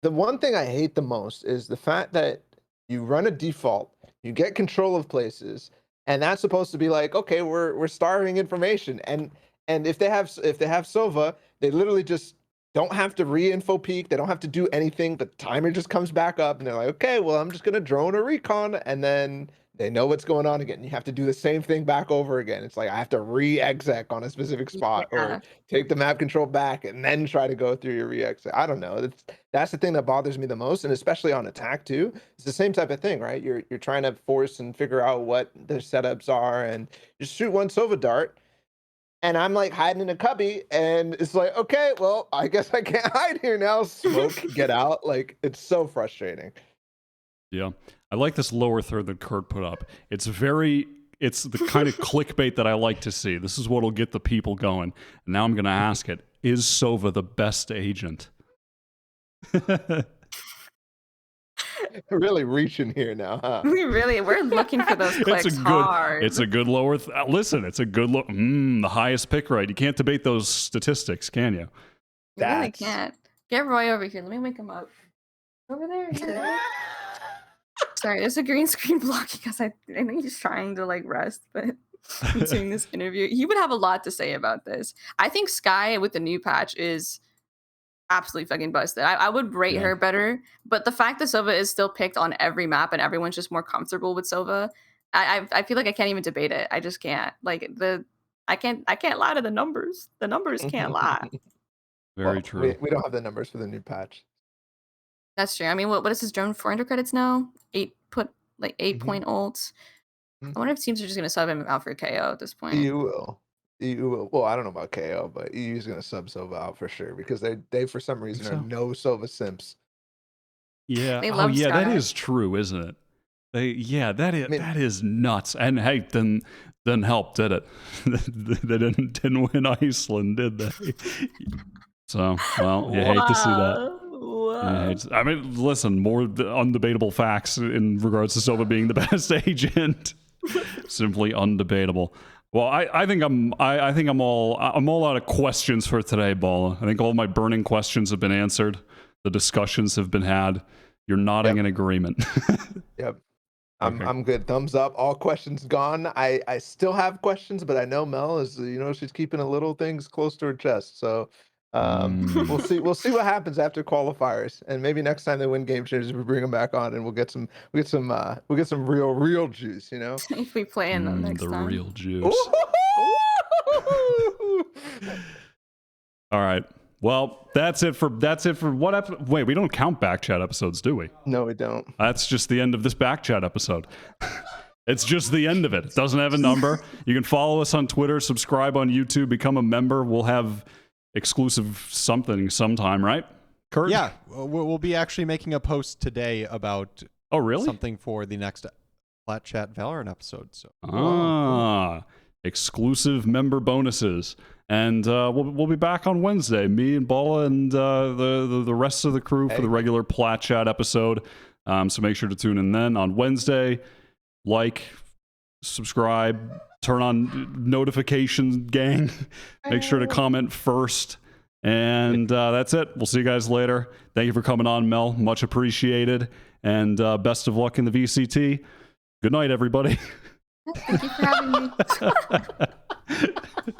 the one thing I hate the most is the fact that you run a default, you get control of places, and that's supposed to be like, okay, we're starving information. And if they have Sova, they literally just don't have to re-info peek, they don't have to do anything. The timer just comes back up and they're like, okay, well, I'm just gonna drone a recon, and then they know what's going on again. You have to do the same thing back over again. It's like I have to re-exec on a specific spot or yeah. take the map control back and then try to go through your re-exec. I don't know. That's the thing that bothers me the most, and especially on attack too. It's the same type of thing, right? You're trying to force and figure out what the setups are, and just shoot one Sova dart, and I'm like hiding in a cubby, and it's like, okay, well, I guess I can't hide here now. Smoke, get out. Like it's so frustrating. Yeah. I like this lower third that Kurt put up. It's the kind of clickbait that I like to see. This is what'll get the people going. And now I'm going to ask it. Is Sova the best agent? Really reaching here now, huh? We're looking for those clicks hard. It's a good lower. Listen, it's a good look. The highest pick rate. You can't debate those statistics, can you? You really can't. Get Roy over here. Let me wake him up. Over there. Sorry, there's a green screen blocking us. I think he's trying to like rest, but he's doing this interview. He would have a lot to say about this. I think Sky with the new patch is absolutely fucking busted. I would rate her better, but the fact that Sova is still picked on every map and everyone's just more comfortable with Sova, I feel like I can't even debate it. I just can't. Like I can't lie to the numbers. The numbers can't lie. Very true. We don't have the numbers for the new patch. That's true. I mean, what is his drone? 400 credits now? 8 Mhm. point ults. Mhm. I wonder if teams are just gonna sub him out for KO at this point. EU will. EU will. Well, I don't know about KO, but EU's gonna sub Sova out for sure because they for some reason are no Sova simps. Yeah. They Oh, love yeah. That Sky. is true, isn't it? That is I mean- that is nuts. And hey, then help, did it? They didn't win Iceland, did they? So, well, you hate to see that. I mean, listen, more undebatable facts in regards to Sova being the best agent. Simply undebatable. Well, I think I'm all out of questions for today, Balla. I think all my burning questions have been answered. The discussions have been had. You're nodding in agreement. Yep. Okay. I'm good. Thumbs up. All questions gone. I still have questions, but I know meL is, she's keeping a little things close to her chest. So we'll see what happens after qualifiers, and maybe next time they win Gamechangers, we bring them back on, and we'll get some real juice. If we play in them next the time. real juice. All right. Well, that's it for what wait, we don't count BACKCHAT episodes, do we? No, we don't. That's just the end of this BACKCHAT episode. It's just the end of it. It doesn't have a number. You can follow us on Twitter, subscribe on YouTube, become a member. We'll have exclusive something sometime, right? Kurt? Yeah, we'll be actually making a post today about Oh, really? something for the next BACKCHAT Valorant episode. So exclusive member bonuses. And we'll be back on Wednesday. Me and Balla and the rest of the crew for the regular Plat Chat episode. So make sure to tune in then on Wednesday. Like, subscribe, turn on notifications, gang. Make sure to comment first. And that's it. We'll see you guys later. Thank you for coming on, meL. Much appreciated. And best of luck in the VCT. Good night, everybody. Thank you for having me.